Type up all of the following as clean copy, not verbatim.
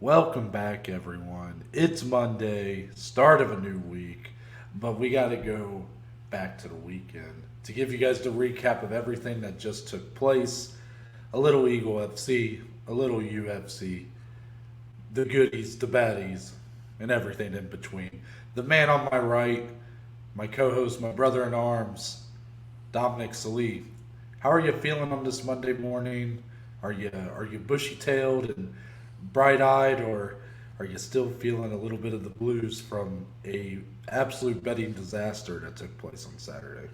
Welcome back, everyone. It's Monday, start of a new week, but we got to go back to the weekend to give you guys the recap of everything that just took place. A little Eagle FC, a little UFC, the goodies, the baddies, and everything in between. The man on my right, my co-host, my brother in arms, Dominic Salee. How are you feeling on this Monday morning? Are you bushy tailed and bright eyed, or are you still feeling a little bit of the blues from a absolute betting disaster that took place on Saturday?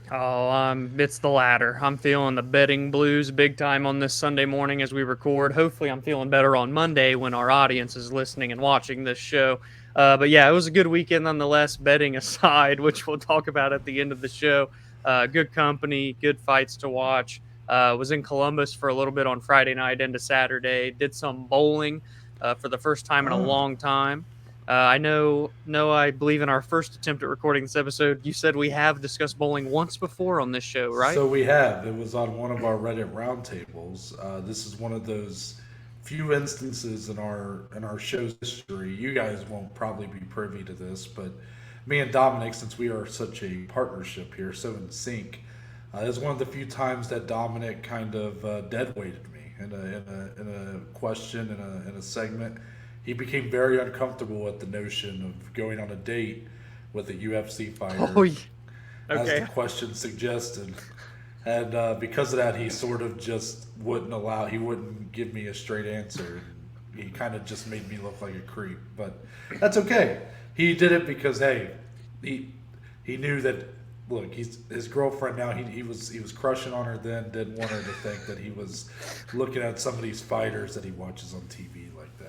It's the latter. I'm feeling the betting blues big time on this Sunday morning as we record. Hopefully, I'm feeling better on Monday when our audience is listening and watching this show. But yeah, it was a good weekend nonetheless, betting aside, which we'll talk about at the end of the show. Good company, good fights to watch. Was in Columbus for a little bit on Friday night into Saturday. Did some bowling for the first time in a Oh, long time. I know, no, I believe in our first attempt at recording this episode, you said we have discussed bowling once before on this show, right? so we have. It was on one of our Reddit roundtables. This is one of those few instances in our show's history. You guys won't probably be privy to this, but me and Dominic, since we are such a partnership here, so in sync, it was one of the few times that Dominic kind of dead weighted me in a question in a segment. He became very uncomfortable at the notion of going on a date with a UFC Oh, fighter, as the okay. question suggested. And because of that, he sort of just he wouldn't give me a straight answer. He kind of just made me look like a creep. But that's okay. He did it because, hey, he he knew that, look, he's his girlfriend now. He was crushing on her then, didn't want her to think that he was looking at some of these fighters that he watches on TV like that.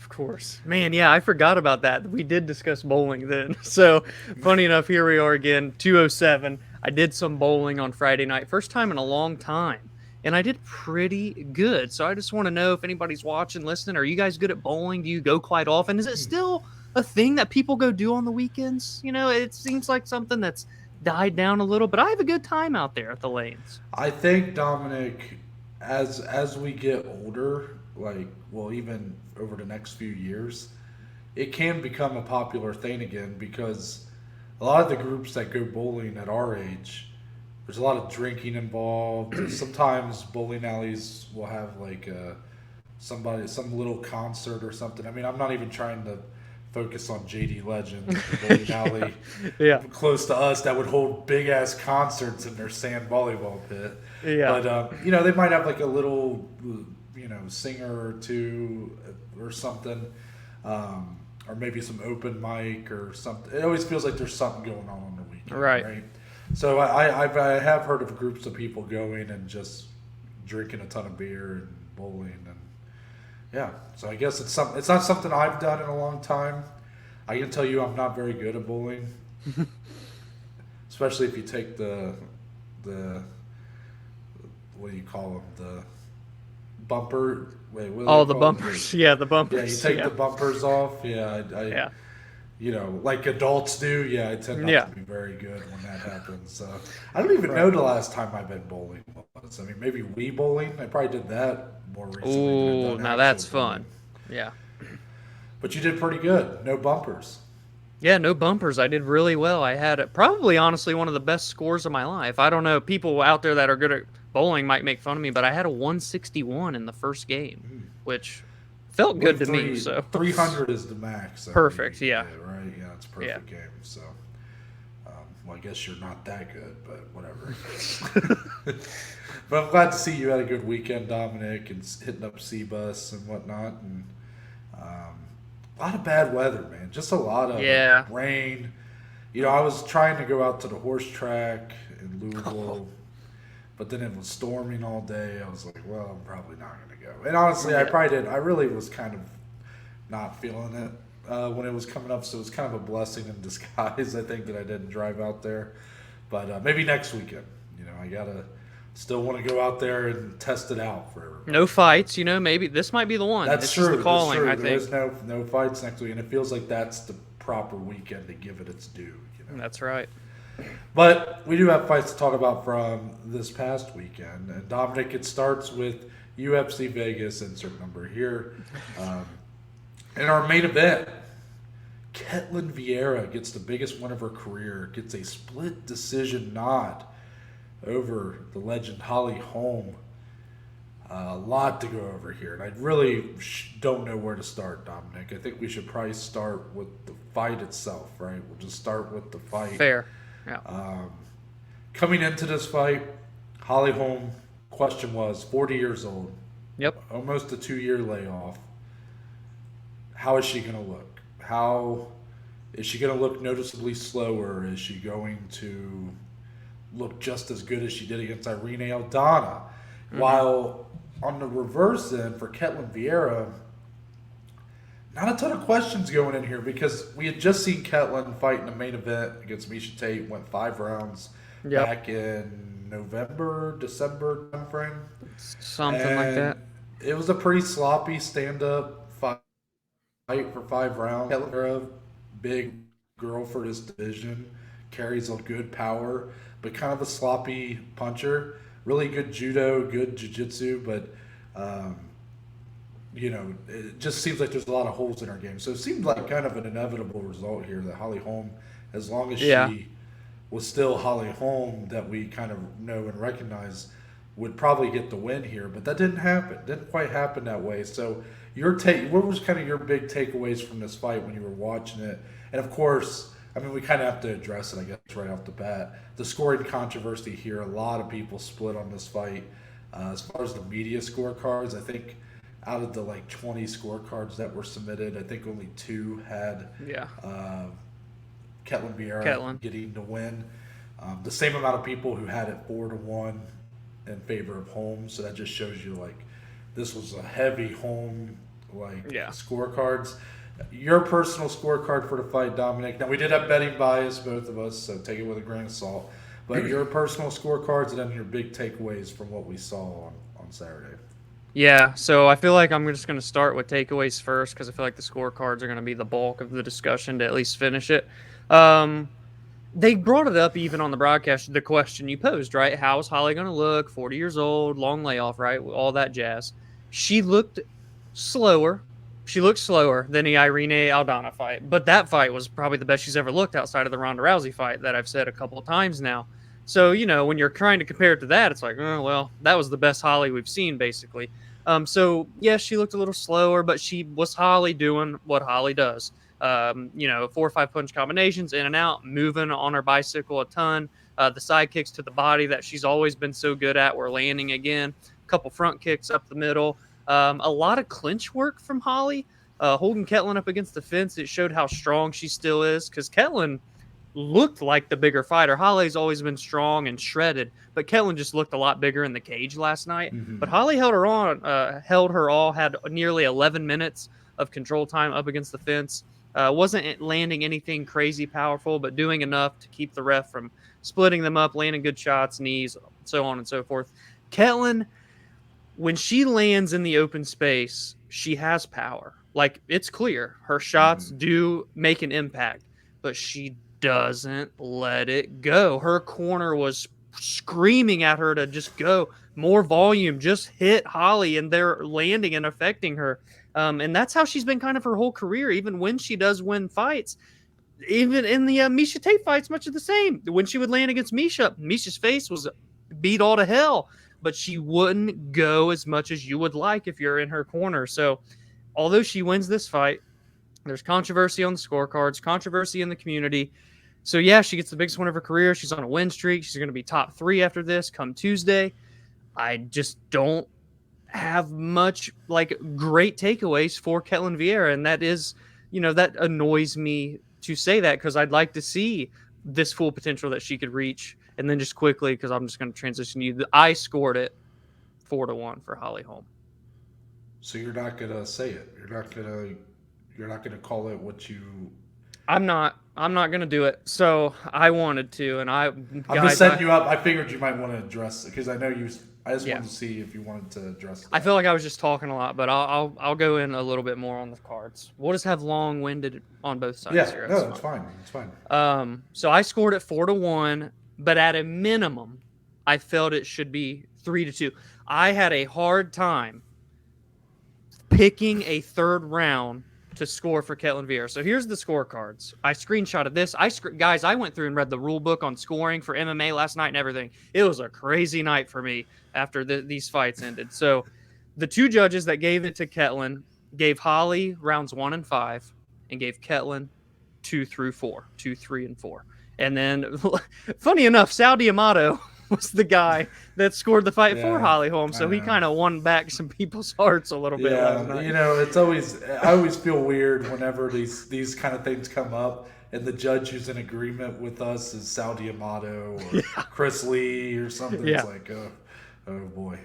Of course. Man, yeah, I forgot about that. We did discuss bowling then. So, funny enough, here we are again, 207. I did some bowling on Friday night, first time in a long time. And I did pretty good. So, I just want to know if anybody's watching, listening, are you guys good at bowling? Do you go quite often? Is it still a thing that people go do on the weekends? It seems like something that's died down a little, but I have a good time out there at the lanes. I think, Dominic, as we get older, like, well, even over the next few years, it can become a popular thing again because a lot of the groups that go bowling at our age, there's a lot of drinking involved. Sometimes bowling alleys will have like some little concert or something. I mean, I'm not even trying to focus on JD Legends, the bowling alley Yeah. close to us that would hold big ass concerts in their sand volleyball pit. Yeah. But they might have like a little, singer or two or something, or maybe some open mic or something. It always feels like there's something going on the weekend, Right. right? So I have heard of groups of people going and just drinking a ton of beer and bowling, and yeah. So I guess it's not something I've done in a long time. I can tell you I'm not very good at bowling, especially if you take the what do you call them, the bumper. Wait, what do All they the call them? bumpers. Yeah, the Yeah, you bumpers. take Yeah. the bumpers off. Yeah, Yeah. like adults do. Yeah, I tend not to Yeah. be very good when that happens. So I don't even know Right. the last time I've been bowling was. I mean, maybe Wii bowling. I probably did that more recently than I've Ooh, done now actual that's bowling. fun. Yeah. But you did pretty good. No bumpers. Yeah, no bumpers. I did really well. I had probably honestly one of the best scores of my life. I don't know, people out there that are good at bowling might make fun of me, but I had a 161 in the first game, which I felt good believe to me. So 300 is the max. I believe perfect. you Yeah. get, right? Yeah, it's a Yeah. perfect game. So, well, I guess you're not that good, but whatever. But I'm glad to see you had a good weekend, Dominic, and hitting up C-Bus and whatnot. And um, a lot of bad weather, man. Just a lot of it. Yeah. Rain. I was trying to go out to the horse track in Louisville, but then it was storming all day. I was like, well, I'm probably not going to go. And honestly, I Yeah. probably did. I really was kind of not feeling it when it was coming up, so it was kind of a blessing in disguise, I think, that I didn't drive out there. But maybe next weekend. I got to still want to go out there and test it out for everybody. No fights, maybe this might be the one. That's This is the true. That's calling, true. I There is think. no fights next week, and it feels like that's the proper weekend to give it its due. That's right. But we do have fights to talk about from this past weekend. And Dominic, it starts with UFC Vegas, insert number here. Um, In our main event, Ketlen Vieira gets the biggest win of her career, gets a split decision nod over the legend Holly Holm. A lot to go over here, and I really don't know where to start, Dominic. I think we should probably start with the fight itself, right? We'll just start with the fight. Fair. Yeah. Coming into this fight, Holly Holm, question was 40 years old. Yep. Almost a 2-year layoff. How is she going to look? How is she going to look noticeably slower? Is she going to look just as good as she did against Irene Aldana? Mm-hmm. While on the reverse end for Ketlen Vieira, not a ton of questions going in here because we had just seen Ketlen fight in the main event against Miesha Tate, went 5 rounds back in November, December timeframe. Something like that. It was a pretty sloppy stand-up fight for 5 rounds. Ketlen Vieira, big girl for this division, carries a good power, but kind of a sloppy puncher. Really good judo, good jiu-jitsu, but it just seems like there's a lot of holes in her game. So it seemed like kind of an inevitable result here that Holly Holm, as long as she was still Holly Holm that we kind of know and recognize, would probably get the win here. But that didn't happen. Didn't quite happen that way. So what was kind of your big takeaways from this fight when you were watching it? And of course, I mean, we kind of have to address it, I guess, right off the bat. The scoring controversy here, a lot of people split on this fight. As far as the media scorecards, I think out of the 20 scorecards that were submitted, I think only 2 had Ketlen Vieira getting the win. The same amount of people who had it 4-1 in favor of Holm. So that just shows you this was a heavy Holm scorecards. Your personal scorecard for the fight, Dominic. Now, we did have betting bias, both of us, so take it with a grain of salt. But your personal scorecards and then your big takeaways from what we saw on Saturday. Yeah, so I feel like I'm just going to start with takeaways first because I feel like the scorecards are going to be the bulk of the discussion to at least finish it. They brought it up even on the broadcast, the question you posed, right? How is Holly going to look? 40 years old, long layoff, right? All that jazz. She looked slower. She looked slower than the Irene Aldana fight, but that fight was probably the best she's ever looked outside of the Ronda Rousey fight that I've said a couple of times now. So, when you're trying to compare it to that, it's like, oh, well, that was the best Holly we've seen, basically. So, yes, she looked a little slower, but she was Holly doing what Holly does. 4 or 5 punch combinations, in and out, moving on her bicycle a ton. The side kicks to the body that she's always been so good at were landing again. A couple front kicks up the middle. A lot of clinch work from Holly. Holding Ketlen up against the fence, it showed how strong she still is because Ketlen looked like the bigger fighter. Holly's always been strong and shredded, but Ketlen just looked a lot bigger in the cage last night. Mm-hmm. But Holly held her all, had nearly 11 minutes of control time up against the fence. Wasn't landing anything crazy powerful, but doing enough to keep the ref from splitting them up, landing good shots, knees, so on and so forth. Ketlen, when she lands in the open space, she has power. It's clear. Her shots do make an impact, but she doesn't let it go. Her corner was screaming at her to just go. More volume, just hit Holly, and they're landing and affecting her. And that's how she's been kind of her whole career, even when she does win fights. Even in the Miesha Tate fights, much of the same. When she would land against Misha's face was beat all to hell, but she wouldn't go as much as you would like if you're in her corner. So although she wins this fight, there's controversy on the scorecards, controversy in the community. So yeah, she gets the biggest win of her career. She's on a win streak. She's going to be top 3 after this come Tuesday. I just don't have much great takeaways for Ketlen Vieira. And that is, that annoys me to say that because I'd like to see this full potential that she could reach. And then just quickly, because I'm just going to transition to you, I scored it 4-1 for Holly Holm. So you're not going to say it. You're not going to call it what you. I'm not going to do it. So I wanted to, and I'm just setting you up. I figured you might want to address it because I know you. I just wanted to see if you wanted to address it. I feel like I was just talking a lot, but I'll go in a little bit more on the cards. We'll just have long-winded on both sides here. Yeah, no, it's fine. It's fine. So I scored it 4-1, but at a minimum, I felt it should be 3-2. I had a hard time picking a third round to score for Ketlen Vieira. So here's the scorecards. I screenshotted this. Guys, I went through and read the rule book on scoring for MMA last night and everything. It was a crazy night for me after these fights ended. So the two judges that gave it to Ketlen gave Holly rounds 1 and 5 and gave Ketlen 2 through 4, 2, 3, and 4. And then, funny enough, Sal D'Amato was the guy that scored the fight for Holly Holm, so he kind of won back some people's hearts a little bit last night. You know, I always feel weird whenever these kind of things come up, and the judge who's in agreement with us is Sal D'Amato or Chris Lee or something. It's like, oh boy.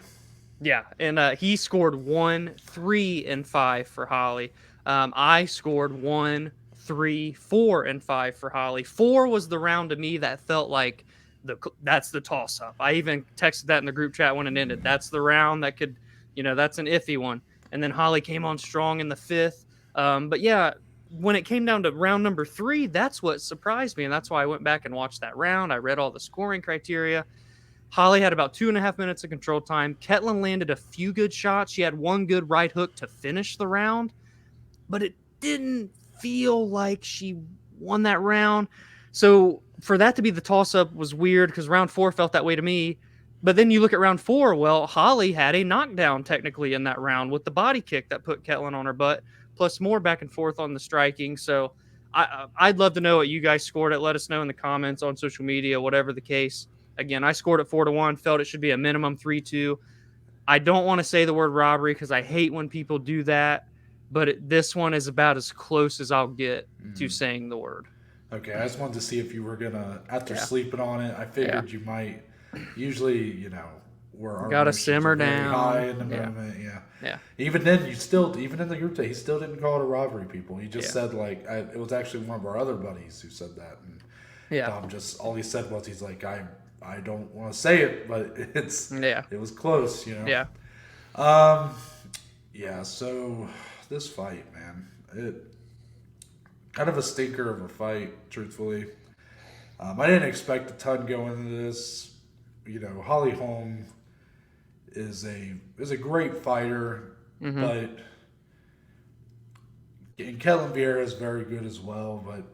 Yeah, and he scored 1, 3, and 5 for Holly. I scored 1, 3, 4, and 5 for Holly. 4 was the round to me that felt like that's the toss-up. I even texted that in the group chat when it ended. That's the round that could, that's an iffy one. And then Holly came on strong in the 5th. But yeah, when it came down to round number 3, that's what surprised me, and that's why I went back and watched that round. I read all the scoring criteria. Holly had about 2.5 minutes of control time. Ketlen landed a few good shots. She had one good right hook to finish the round, but it didn't feel like she won that round. So for that to be the toss-up was weird because round 4 felt that way to me. But then you look at round 4, well, Holly had a knockdown technically in that round with the body kick that put Ketlen on her butt, plus more back and forth on the striking. So I'd love to know what you guys scored it. Let us know in the comments on social media, whatever the case. Again, I scored it 4-1, felt it should be a minimum 3-2. I don't want to say the word robbery because I hate when people do that, but this one is about as close as I'll get to saying the word. Okay, I just wanted to see if you were gonna, after sleeping on it, I figured you might. Usually, we're gotta simmer down high in the moment. Yeah. Even then, even in the group chat, he still didn't call it a robbery. People, he just said it was actually one of our other buddies who said that. And Tom all he said was he's like, I don't want to say it, but it was close. Yeah. So this fight, man, kind of a stinker of a fight, truthfully. I didn't expect a ton going into this. Holly Holm is a great fighter, but Ketlen Vieira is very good as well. But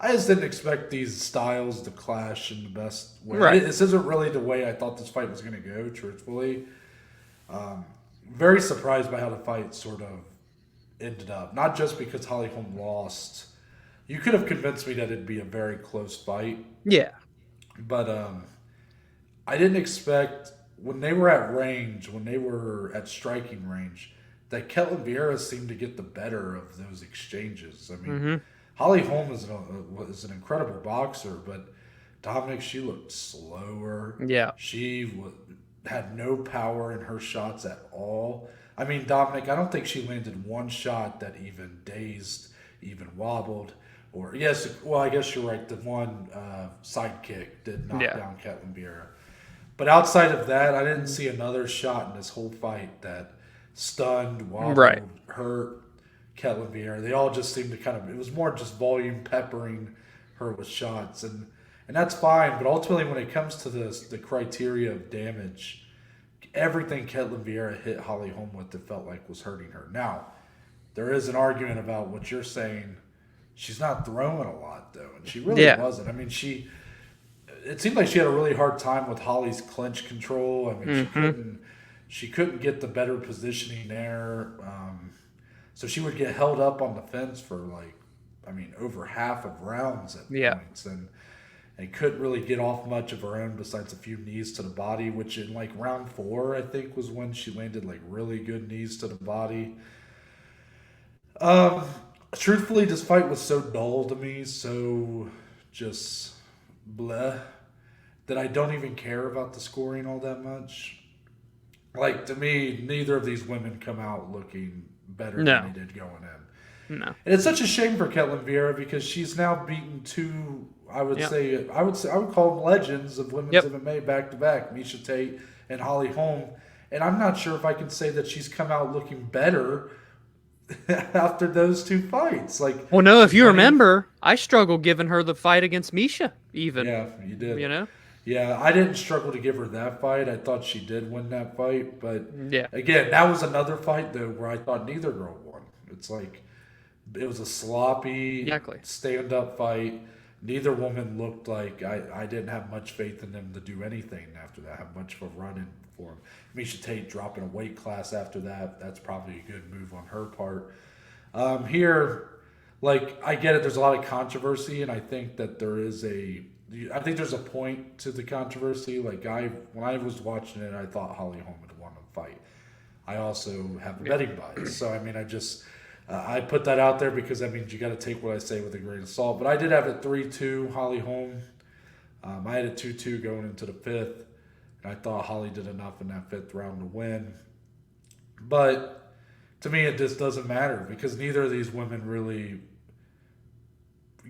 I just didn't expect these styles to clash in the best way. Right. This isn't really the way I thought this fight was going to go, truthfully. Very surprised by how the fight sort of ended up. Not just because Holly Holm lost. You could have convinced me that it'd be a very close fight. Yeah. But I didn't expect, when they were at range, when they were at striking range, that Ketlen Vieira seemed to get the better of those exchanges. I mean, Holly Holm is an incredible boxer, but Dominic, she looked slower. Yeah. She had no power in her shots at all. I mean, Dominic, I don't think she landed one shot that even dazed, even wobbled. Or, I guess you're right. The one side kick did knock down Ketlen Vieira. But outside of that, I didn't see another shot in this whole fight that stunned, wobbled, hurt Ketlen Vieira. They all just seemed to it was more just volume peppering her with shots. And that's fine. But ultimately, when it comes to the criteria of damage, everything Ketlen Vieira hit Holly Holm with, it felt like was hurting her. Now, there is an argument about what you're saying. She's not throwing a lot, though, and she really wasn't. I mean, it seemed like she had a really hard time with Holly's clinch control. I mean, she couldn't get the better positioning there. So she would get held up on the fence for over half of rounds at points, and couldn't really get off much of her own besides a few knees to the body, which in round 4, I think, was when she landed really good knees to the body. Truthfully, this fight was so dull to me, so just bleh, that I don't even care about the scoring all that much. To me, neither of these women come out looking better than they did going in. No. And it's such a shame for Ketlen Vieira because she's now beaten two, I would call them legends of women's MMA back to back, Miesha Tate and Holly Holm. And I'm not sure if I can say that she's come out looking better after those two fights. If you remember, I struggled giving her the fight against Miesha, even. Yeah, you did. Yeah, I didn't struggle to give her that fight. I thought she did win that fight. But, again, that was another fight, though, where I thought neither girl won. It's It was a sloppy Exactly. stand-up fight. Neither woman looked like I didn't have much faith in them to do anything after that. Have much of a run in for them. Misha Tate dropping a weight class after that. That's probably a good move on her part. Here, like I get it. There's a lot of controversy, and I think that I think there's a point to the controversy. Like when I was watching it, I thought Holly Holm had won the fight. I also have a betting bias, so I mean, I put that out there because I mean you got to take what I say with a grain of salt. But I did have it 3-2 Holly Holm. I had a 2-2 going into the fifth, and I thought Holly did enough in that fifth round to win. But to me, it just doesn't matter because neither of these women really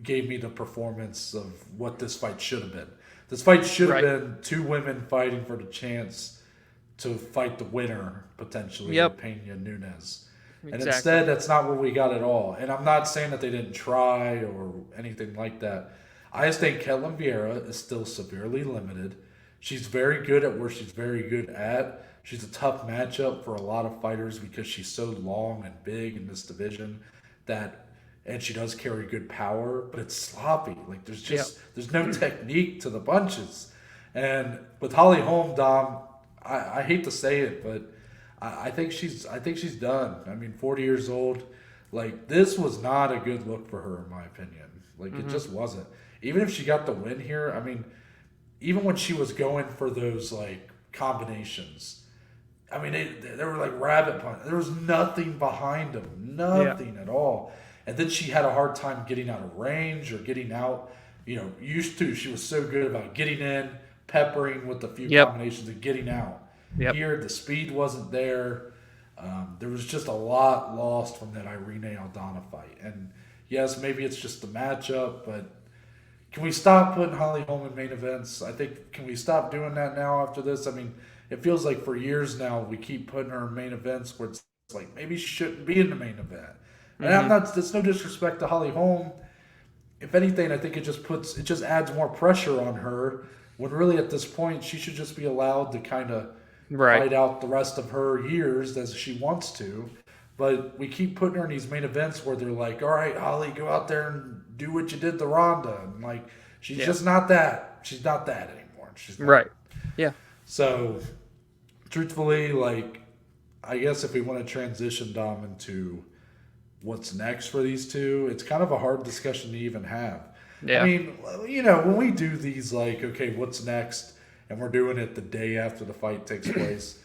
gave me the performance of what this fight should have been. This fight should have been two women fighting for the chance to fight the winner, potentially, Pena Nunes. And instead, that's not what we got at all. And I'm not saying that they didn't try or anything like that. I just think Ketlen Vieira is still severely limited. She's very good at where she's very good at. She's a tough matchup for a lot of fighters because she's so long and big in this division and she does carry good power, but it's sloppy. Like there's no technique to the punches. And with Holly Holm, Dom, I hate to say it, but I think she's done. I mean, 40 years old. Like this was not a good look for her, in my opinion. Like it just wasn't. Even if she got the win here, I mean, even when she was going for those like combinations, I mean, they were like rabbit punch. There was nothing behind them, nothing at all. And then she had a hard time getting out of range or getting out. Used to. She was so good about getting in, peppering with a few combinations and getting out. Here, the speed wasn't there. There was just a lot lost from that Irene Aldana fight. And yes, maybe it's just the matchup, but can we stop putting Holly Holm in main events? I think, can we stop doing that now after this? I mean, it feels like for years now we keep putting her in main events where it's like maybe she shouldn't be in the main event. And there's no disrespect to Holly Holm. If anything, I think it just adds more pressure on her when really at this point she should just be allowed to kind of fight out the rest of her years as she wants to. But we keep putting her in these main events where they're like, all right, Holly, go out there and do what you did to Ronda. And like, she's just not that. She's not that anymore. She's not. Yeah. So, truthfully, like, I guess if we want to transition Dom into what's next for these two, it's kind of a hard discussion to even have. I mean, when we do these, like, okay, what's next, and we're doing it the day after the fight takes place,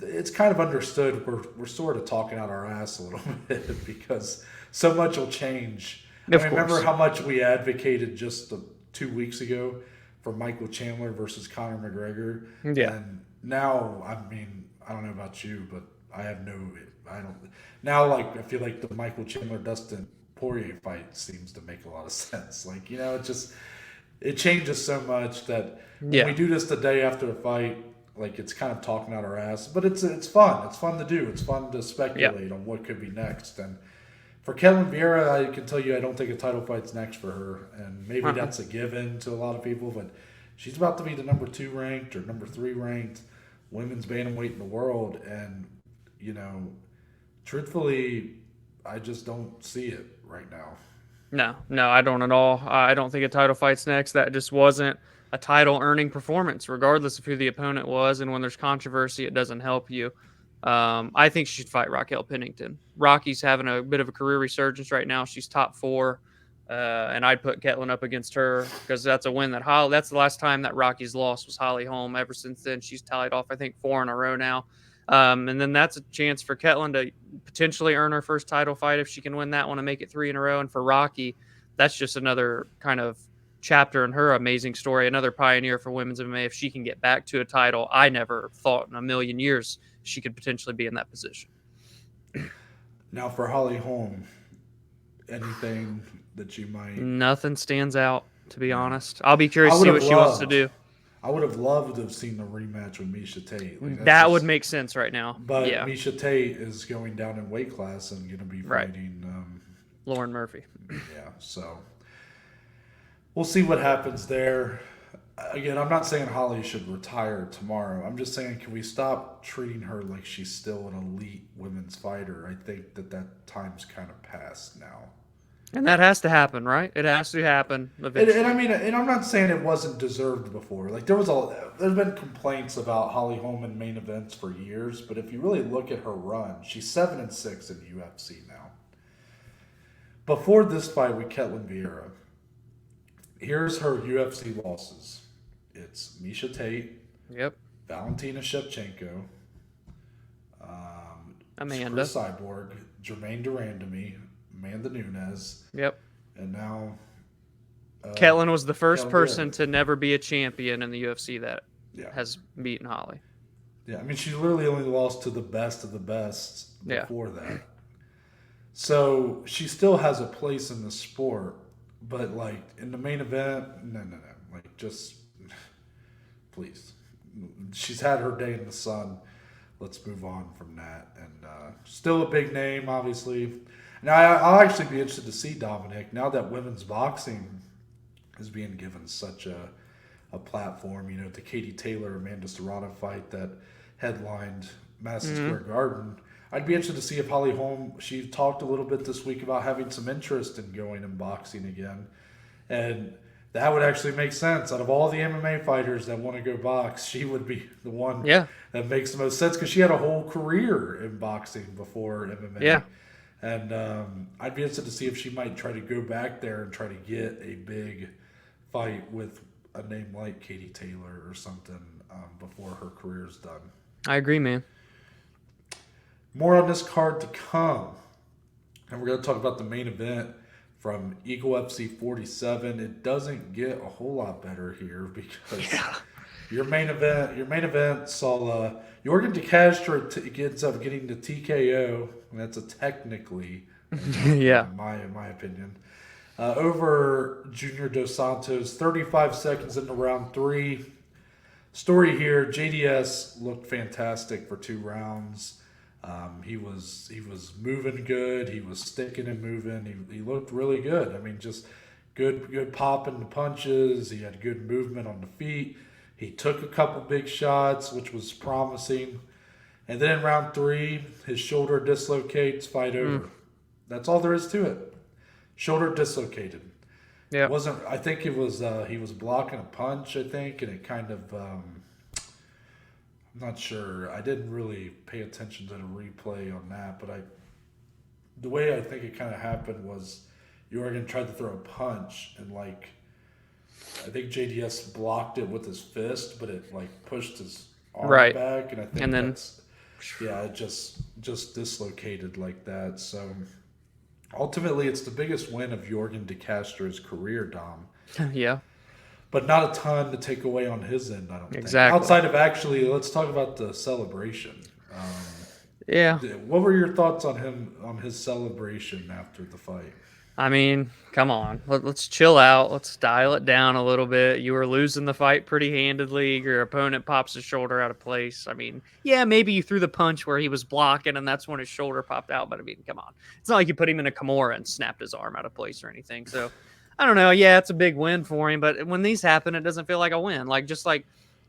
it's kind of understood we're sort of talking out our ass a little bit because so much will change. Remember how much we advocated just 2 weeks ago for Michael Chandler versus Conor McGregor? And now, I mean, I don't know about you, but I feel like the Michael Chandler Dustin Poirier fight seems to make a lot of sense. Like, it changes so much that when we do this the day after the fight, like it's kind of talking out our ass, but it's fun. It's fun to do. It's fun to speculate on what could be next. And for Ketlen Vieira, I can tell you I don't think a title fight's next for her, and maybe that's a given to a lot of people, but she's about to be the number 2 ranked or number 3 ranked women's bantamweight in the world, and truthfully, I just don't see it right now. No, I don't at all. I don't think a title fight's next. That just wasn't a title earning performance, regardless of who the opponent was. And when there's controversy, it doesn't help you. I think she should fight Raquel Pennington. Rocky's having a bit of a career resurgence right now. She's top 4. And I'd put Ketlen up against her because that's a win that's the last time that Rocky's lost was Holly Holm. Ever since then, she's tallied off, I think, 4 in a row now. And then that's a chance for Ketlen to potentially earn her first title fight if she can win that one and make it 3 in a row. And for Rocky, that's just another kind of chapter in her amazing story, another pioneer for women's MMA. If she can get back to a title, I never thought in a million years she could potentially be in that position. Now for Holly Holm, anything that you might... Nothing stands out, to be honest. I'll be curious to see what she wants to do. I would have loved to have seen the rematch with Misha Tate. Like, that would make sense right now. But Misha Tate is going down in weight class and going to be fighting... Lauren Murphy. Yeah, so... we'll see what happens there. again, I'm not saying Holly should retire tomorrow. I'm just saying, can we stop treating her like she's still an elite women's fighter? I think that time's kind of past now. And that has to happen, right? It has to happen eventually. And I mean, and I'm not saying it wasn't deserved before. Like there's been complaints about Holly Holm in main events for years, but if you really look at her run, she's 7-6 in UFC now. Before this fight with Ketlen Vieira, here's her UFC losses. It's Misha Tate, Yep. Valentina Shevchenko, Amanda. Chris Cyborg, Jermaine Durandamy, Amanda Nunes, Yep. and now Ketlen was the first Ketlen person Vieira. to never be a champion in the UFC that Yeah. has beaten Holly. Yeah, I mean, she literally only lost to the best of the best Yeah. before that. So she still has a place in the sport, but like in the main event, no. Like just please. She's had her day in the sun. Let's move on from that. And still a big name, obviously. Now I'll actually be interested to see Dominic now that women's boxing is being given such a platform. You know, the Katie Taylor Amanda Serrano fight that headlined Madison Square Garden. I'd be interested to see if Holly Holm, she talked a little bit this week about having some interest in going in boxing again. And that would actually make sense. Out of all the MMA fighters that want to go box, she would be the one that makes the most sense because she had a whole career in boxing before MMA. Yeah. And I'd be interested to see if she might try to go back there and try to get a big fight with a name like Katie Taylor or something before her career's done. I agree, man. More on this card to come. And we're going to talk about the main event from Eagle FC 47. It doesn't get a whole lot better here because your main event saw Yorgan De Castro ends up getting the TKO, and that's a technically, in my opinion, over Junior Dos Santos. 35 seconds into round 3. Story here: JDS looked fantastic for 2 rounds. He was moving good. He was sticking and moving. He looked really good. I mean, just good pop in the punches. He had good movement on the feet. He took a couple big shots, which was promising. And then in round 3, his shoulder dislocates, fight over. That's all there is to it. Shoulder dislocated. Yeah. I think it was he was blocking a punch, I think, and it kind of I'm not sure. I didn't really pay attention to the replay on that, but the way I think it kind of happened was Yorgan tried to throw a punch, and I think JDS blocked it with his fist, but it pushed his arm back, and I think it just dislocated like that. So ultimately, it's the biggest win of Yorgan De Castro's career, Dom. Yeah. But not a ton to take away on his end, I don't think. Exactly. Outside of let's talk about the celebration. What were your thoughts on his celebration after the fight? I mean, come on. Let's chill out. Let's dial it down a little bit. You were losing the fight pretty handedly. Your opponent pops his shoulder out of place. I mean, yeah, maybe you threw the punch where he was blocking, and that's when his shoulder popped out. But, I mean, come on. It's not like you put him in a Kimura and snapped his arm out of place or anything. So, I don't know. Yeah, it's a big win for him. But when these happen, it doesn't feel like a win.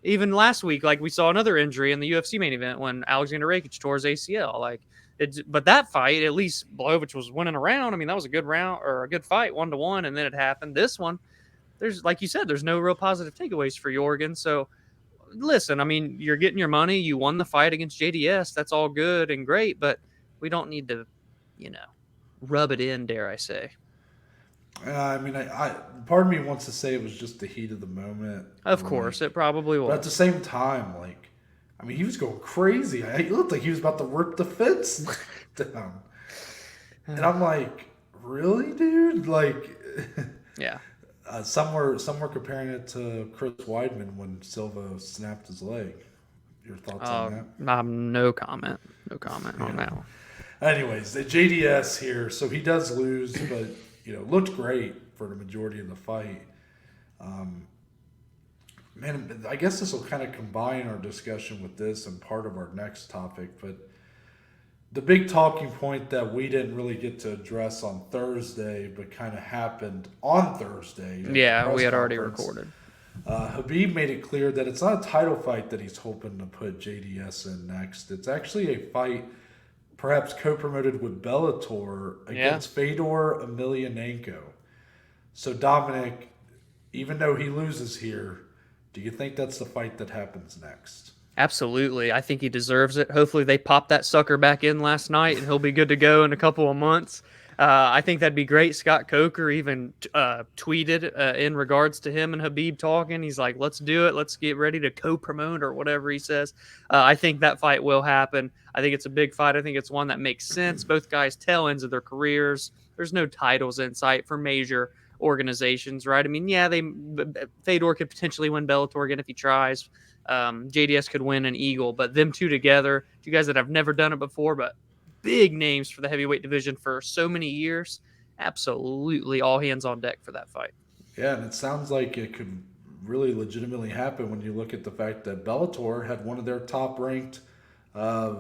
Even last week, we saw another injury in the UFC main event when Alexander Rakic tore his ACL. But that fight, at least Blachowicz was winning a round. I mean, that was a good round or a good fight, 1-1, and then it happened. This one, like you said, there's no real positive takeaways for Yorgan. So, listen, I mean, you're getting your money. You won the fight against JDS. That's all good and great, but we don't need to, rub it in, dare I say. I mean, part of me wants to say it was just the heat of the moment. Of course, it probably was. But at the same time, I mean, he was going crazy. He looked like he was about to rip the fence down. And I'm like, really, dude? Yeah. Some were comparing it to Chris Weidman when Silva snapped his leg. Your thoughts on that? No comment. No comment on that one. Anyways, the JDS here. So he does lose, but looked great for the majority of the fight. Man, I guess this will kind of combine our discussion with this and part of our next topic, but the big talking point that we didn't really get to address on Thursday, but kind of happened on Thursday. Yeah, we had already recorded. Khabib made it clear that it's not a title fight that he's hoping to put JDS in next. It's actually a fight perhaps co-promoted with Bellator Yeah. against Fedor Emelianenko. So Dominic, even though he loses here, do you think that's the fight that happens next? Absolutely. I think he deserves it. Hopefully they popped that sucker back in last night and he'll be good to go in a couple of months. I think that'd be great. Scott Coker even tweeted in regards to him and Khabib talking. He's like, let's do it. Let's get ready to co-promote or whatever he says. I think that fight will happen. I think it's a big fight. I think it's one that makes sense. Both guys tail ends of their careers. There's no titles in sight for major organizations, right? I mean, yeah, Fedor could potentially win Bellator again if he tries. JDS could win an Eagle, but them two together, two guys that have never done it before, but big names for the heavyweight division for so many years. Absolutely all hands on deck for that fight. Yeah, and it sounds like it could really legitimately happen when you look at the fact that Bellator had one of their top ranked uh,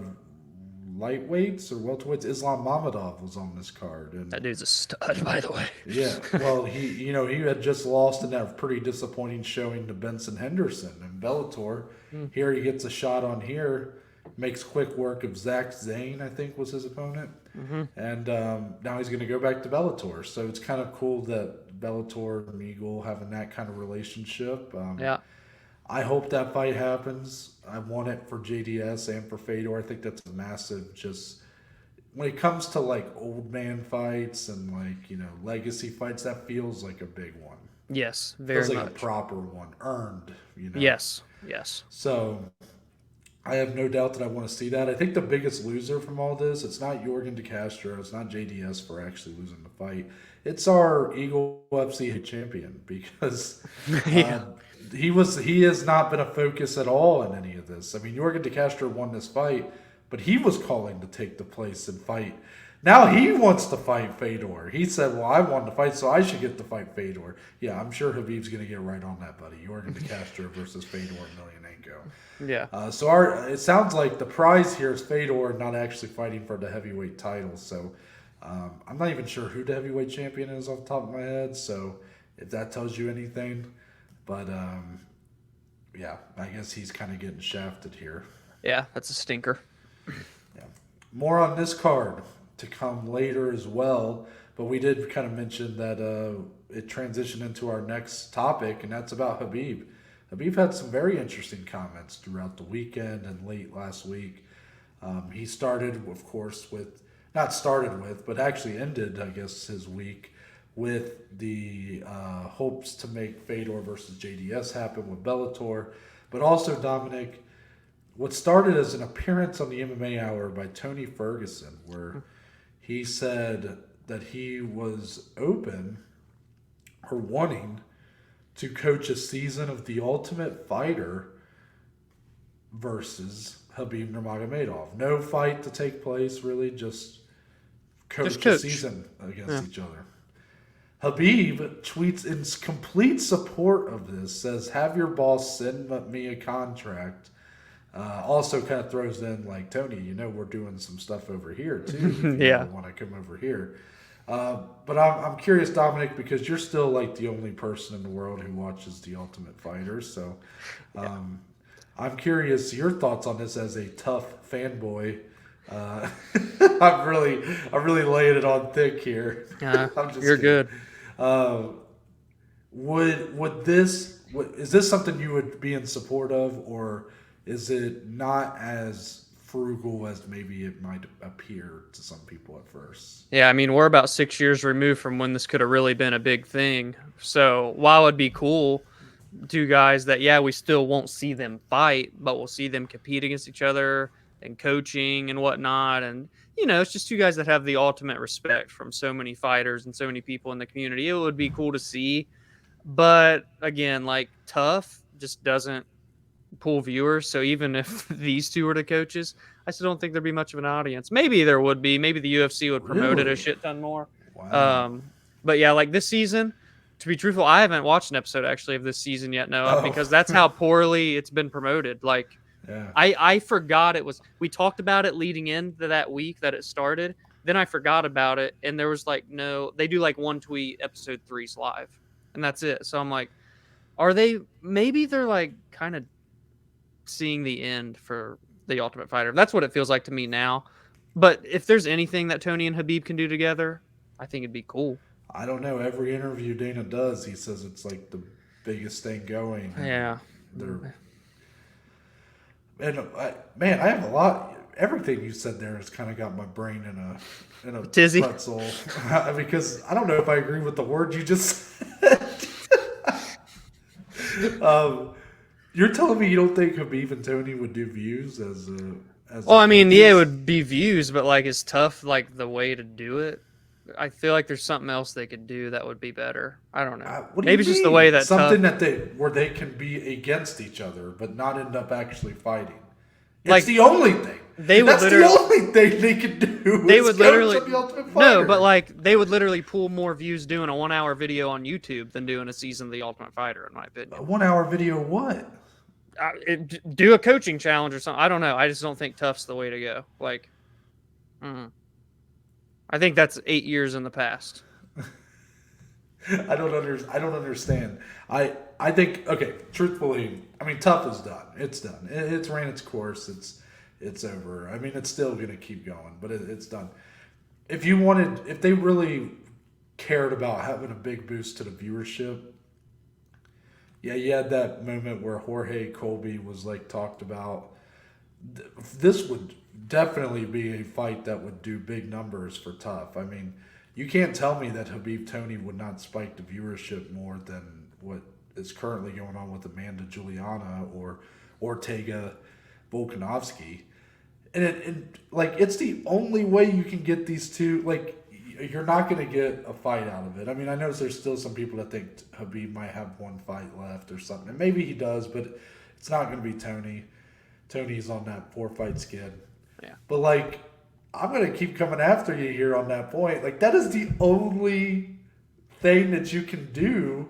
lightweights or welterweights. Islam Mamedov was on this card, and That dude's a stud, by the way. yeah, well, he had just lost in that pretty disappointing showing to Benson Henderson and Bellator. Here he gets a shot on here, makes quick work of Zach Zane, I think was his opponent, and now he's going to go back to Bellator. So it's kind of cool that Bellator and Eagle having that kind of relationship. Yeah. I hope that fight happens. I want it for JDS and for Fedor. I think that's a massive just when it comes to like old man fights and like, legacy fights, that feels like a big one. Yes, very Feels like much. a proper one, earned. Yes, yes. So I have no doubt that I want to see that. I think the biggest loser from all this, it's not Yorgan De Castro, it's not JDS for actually losing the fight. It's our Eagle UFC champion because Yeah. he has not been a focus at all in any of this. I mean, Yorgan De Castro won this fight, but he was calling to take the place and fight. Now he wants to fight Fedor. He said, well, I wanted to fight, so I should get to fight Fedor. Yeah, I'm sure Khabib's going to get right on that, buddy. Yorgan De Castro versus Fedor Emelianenko. Yeah. So it sounds like the prize here is Fedor not actually fighting for the heavyweight title. So I'm not even sure who the heavyweight champion is off the top of my head. So if that tells you anything. But yeah, I guess he's kind of getting shafted here. Yeah, that's a stinker. Yeah. More on this card to come later as well. But we did kind of mention that it transitioned into our next topic, and that's about Khabib. Khabib had some very interesting comments throughout the weekend and late last week. He started, of course, but actually ended, I guess, his week with the hopes to make Fedor versus JDS happen with Bellator. But also, Dominic, what started as an appearance on the MMA Hour by Tony Ferguson, where he said that he was open or wanting to coach a season of The Ultimate Fighter versus Khabib Nurmagomedov. No fight to take place, really, just coach a season against each other. Khabib tweets in complete support of this, says, have your boss send me a contract. Also kind of throws in, like, Tony, we're doing some stuff over here, too. If you want to come over here. But I'm curious, Dominic, because you're still like the only person in the world who watches The Ultimate Fighter. So I'm curious your thoughts on this as a TUF fanboy. I'm really laying it on thick here. You're good. Is this something you would be in support of, or is it not as frugal as maybe it might appear to some people at first? Yeah, I mean, we're about 6 years removed from when this could have really been a big thing. So while it'd be cool, two guys that, we still won't see them fight, but we'll see them compete against each other and coaching and whatnot. And, it's just two guys that have the ultimate respect from so many fighters and so many people in the community. It would be cool to see. But again, like TUF just doesn't pull viewers. So even if these two were the coaches, I still don't think there'd be much of an audience. Maybe there would be. Maybe the UFC would promote it a shit ton more. Wow. But yeah, like this season, to be truthful, I haven't watched an episode actually of this season yet, Noah, because that's how poorly it's been promoted. Like, I forgot it was. We talked about it leading into that week that it started. Then I forgot about it, and there was like no. They do like one tweet, episode 3's live, and that's it. So I'm like, Are they? Maybe they're like kind of seeing the end for the Ultimate Fighter. That's what it feels like to me now. But if there's anything that Tony and Khabib can do together, I think it'd be cool. I don't know. Every interview Dana does, he says it's like the biggest thing going. Yeah. They're and man, I have a lot. Everything you said there has kind of got my brain in a Tizzy. pretzel because I don't know if I agree with the word you just said. You're telling me you don't think Khabib and Tony would do views as Well, I mean, yeah, it would be views, but like, is tough like the way to do it? I feel like there's something else they could do that would be better. I don't know. Maybe it's just the way that something tough... that where they can be against each other but not end up actually fighting. It's like, the only thing. That's the only thing they could do. They would literally the Ultimate Fighter. No, but like they would literally pull more views doing a 1 hour video on YouTube than doing a season of the Ultimate Fighter, in my opinion. A 1 hour video, what? Do a coaching challenge or something. I don't know. I just don't think Tough's the way to go. Like, I think that's 8 years in the past. I don't understand. I think, okay, truthfully, I mean, TUF is done. It's done. It's ran its course. It's over. I mean, it's still going to keep going, but it's done. If they really cared about having a big boost to the viewership, yeah, you had that moment where Jorge Colby was like talked about. This would definitely be a fight that would do big numbers for TUF. I mean, you can't tell me that Khabib Tony would not spike the viewership more than what is currently going on with Amanda Juliana or Ortega Volkanovski. And like, it's the only way you can get these two. Like, you're not going to get a fight out of it. I mean, I know there's still some people that think Khabib might have one fight left or something. And maybe he does, but it's not going to be Tony. Tony's on that 4-fight skid. Yeah. But, like, I'm going to keep coming after you here on that point. Like, that is the only thing that you can do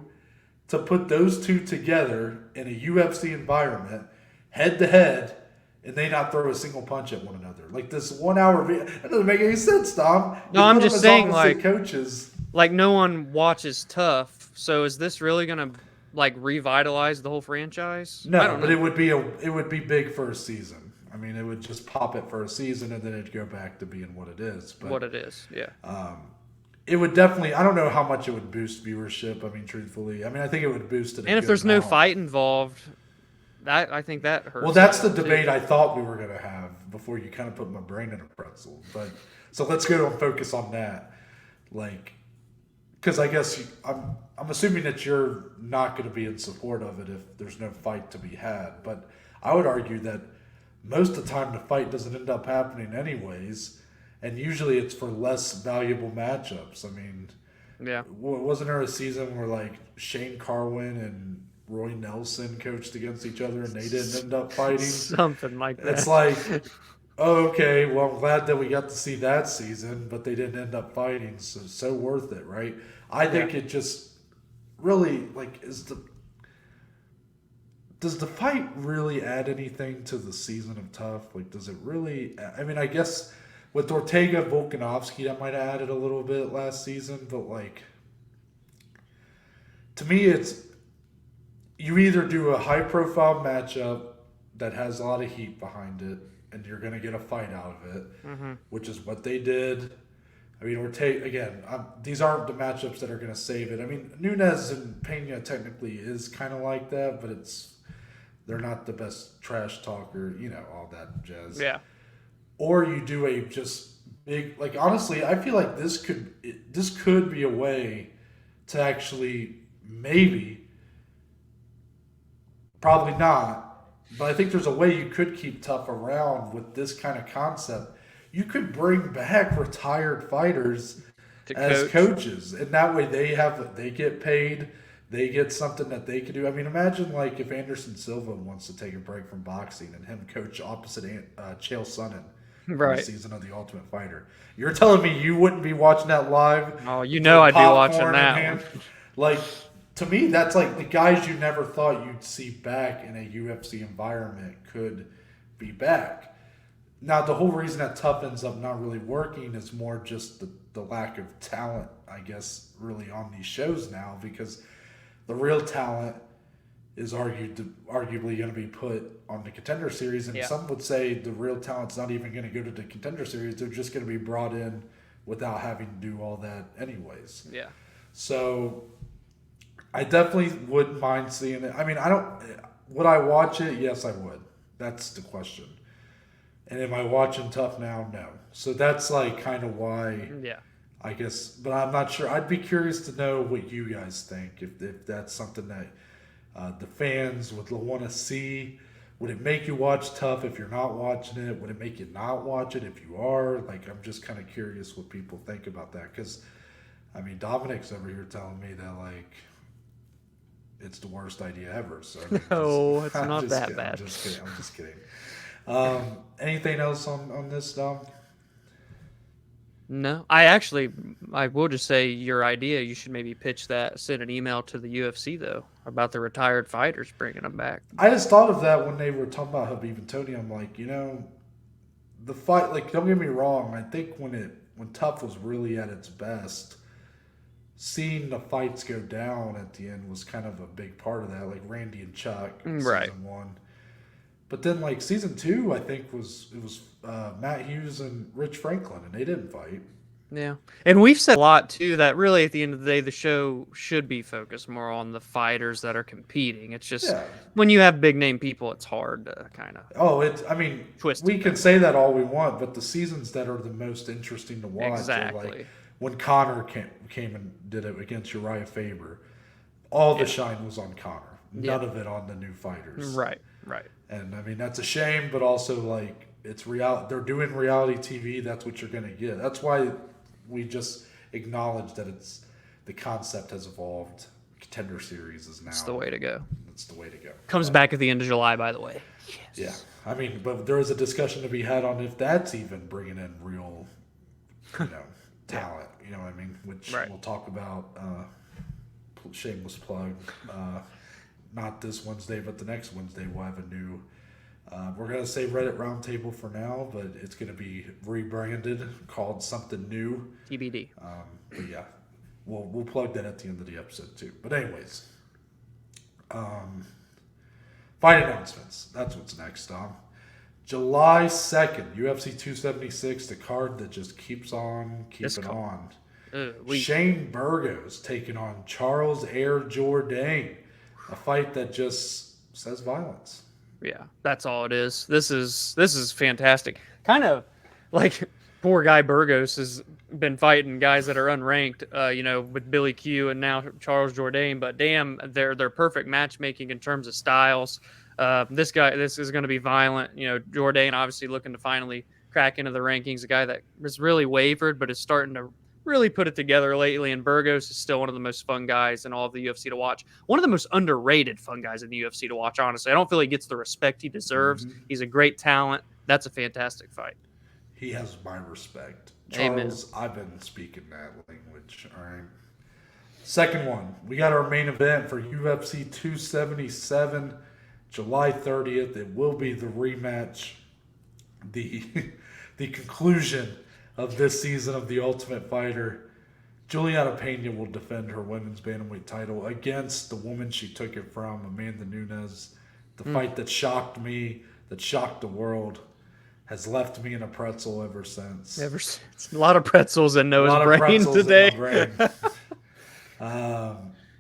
to put those two together in a UFC environment, head-to-head, and they not throw a single punch at one another. Like, this 1 hour video, that doesn't make any sense, Tom. No, I'm just saying, like, coaches. Like, no one watches TUF, so is this really gonna like revitalize the whole franchise? No, but it would be big for a season. I mean, it would just pop it for a season, and then it'd go back to being what it is. But, what it is, yeah. It would definitely. I don't know how much it would boost viewership. I mean, truthfully, I think it would boost it. And if there's no fight involved, I think that hurts. Well, that's the debate I thought we were going to have before you kind of put my brain in a pretzel. But so let's go and focus on that. Like, because I guess I'm assuming that you're not going to be in support of it if there's no fight to be had. But I would argue that most of the time the fight doesn't end up happening anyways, and usually it's for less valuable matchups. I mean, yeah, wasn't there a season where like Shane Carwin and Roy Nelson coached against each other and they didn't end up fighting? Something like that. It's like, oh, okay, well, I'm glad that we got to see that season, but they didn't end up fighting, so worth it, right? I think it just really, like, does the fight really add anything to the season of TUF? Like, does it really? I mean, I guess with Ortega Volkanovski, that might have added a little bit last season, but like, to me, it's you either do a high-profile matchup that has a lot of heat behind it, and you're going to get a fight out of it, which is what they did. I mean, Ortega, again, these aren't the matchups that are going to save it. I mean, Nunes and Pena technically is kind of like that, but they're not the best trash talker, all that jazz. Yeah. Or you do a just big, like, honestly, I feel like this could be a way to actually probably not, but I think there's a way you could keep TUF around with this kind of concept. You could bring back retired fighters as coaches, and that way they get paid, they get something that they can do. I mean, imagine like if Anderson Silva wants to take a break from boxing and him coach opposite Chael Sonnen in the season of The Ultimate Fighter. You're telling me you wouldn't be watching that live? Oh, I'd be watching that one. Like, to me, that's like the guys you never thought you'd see back in a UFC environment could be back. Now, the whole reason that TUF ends up not really working is more just the lack of talent, I guess, really on these shows now, because the real talent is arguably going to be put on the Contender Series, and Yeah. some would say the real talent's not even going to go to the Contender Series. They're just going to be brought in without having to do all that anyways. Yeah. So I definitely wouldn't mind seeing it. I mean, would I watch it? Yes, I would. That's the question. And am I watching TUF now? No. So that's like kind of why, Yeah. I guess, but I'm not sure. I'd be curious to know what you guys think, if that's something that the fans would want to see. Would it make you watch TUF if you're not watching it? Would it make you not watch it if you are? Like, I'm just kind of curious what people think about that. Because, I mean, Dominic's over here telling me that, like, it's the worst idea ever. So I mean, No, it's I'm not just that kidding. bad. I'm just kidding. Anything else on this, Dom? No, I will just say your idea. You should maybe pitch that, send an email to the UFC though about the retired fighters, bringing them back. I just thought of that when they were talking about Khabib and Tony. I'm like, the fight. Like, don't get me wrong. I think when TUF was really at its best, seeing the fights go down at the end was kind of a big part of that. Like Randy and Chuck, in Right. season 1. But then, like, season 2, I think was Matt Hughes and Rich Franklin, and they didn't fight. Yeah, and we've said a lot too that really at the end of the day the show should be focused more on the fighters that are competing. It's just when you have big name people, it's hard to kind of. Oh, I mean, twist we can say that all we want, but the seasons that are the most interesting to watch Exactly. are like when Conor came and did it against Uriah Faber. All the shine was on Conor, none of it on the new fighters. Right. And I mean, that's a shame, but also, like, it's they're doing reality TV. That's what you're going to get. That's why we just acknowledge that the concept has evolved. Contender Series is now. It's the way to go. It's the way to go. Comes back at the end of July, by the way. Yes. Yeah. I mean, but there is a discussion to be had on if that's even bringing in real, talent. You know what I mean? Which we'll talk about. Shameless plug. Not this Wednesday, but the next Wednesday we'll have a new. We're gonna say Reddit Roundtable for now, but it's gonna be rebranded, called something new. TBD. But yeah, we'll plug that at the end of the episode too. But anyways, fight announcements. That's what's next, Dom. July 2nd, UFC 276, the card that just keeps on keeping on. Shane Burgos taking on Charles Air Jourdain. A fight that just says violence. Yeah, that's all it is. This is fantastic. Kind of like poor guy Burgos has been fighting guys that are unranked, with Billy Q and now Charles Jourdain. But damn, they're perfect matchmaking in terms of styles. This is going to be violent. Jourdain obviously looking to finally crack into the rankings. A guy that was really wavered, but is starting to really put it together lately, and Burgos is still one of the most fun guys in all of the UFC to watch. One of the most underrated fun guys in the UFC to watch, honestly. I don't feel he gets the respect he deserves. Mm-hmm. He's a great talent. That's a fantastic fight. He has my respect. Charles, Amen. I've been speaking that language. All right. Second one, we got our main event for UFC 277, July 30th. It will be the rematch, the conclusion of this season of The Ultimate Fighter. Juliana Pena will defend her women's bantamweight title against the woman she took it from, Amanda Nunes. The fight that shocked me, that shocked the world, has left me in a pretzel ever since. A lot of pretzels in Noah's brain today.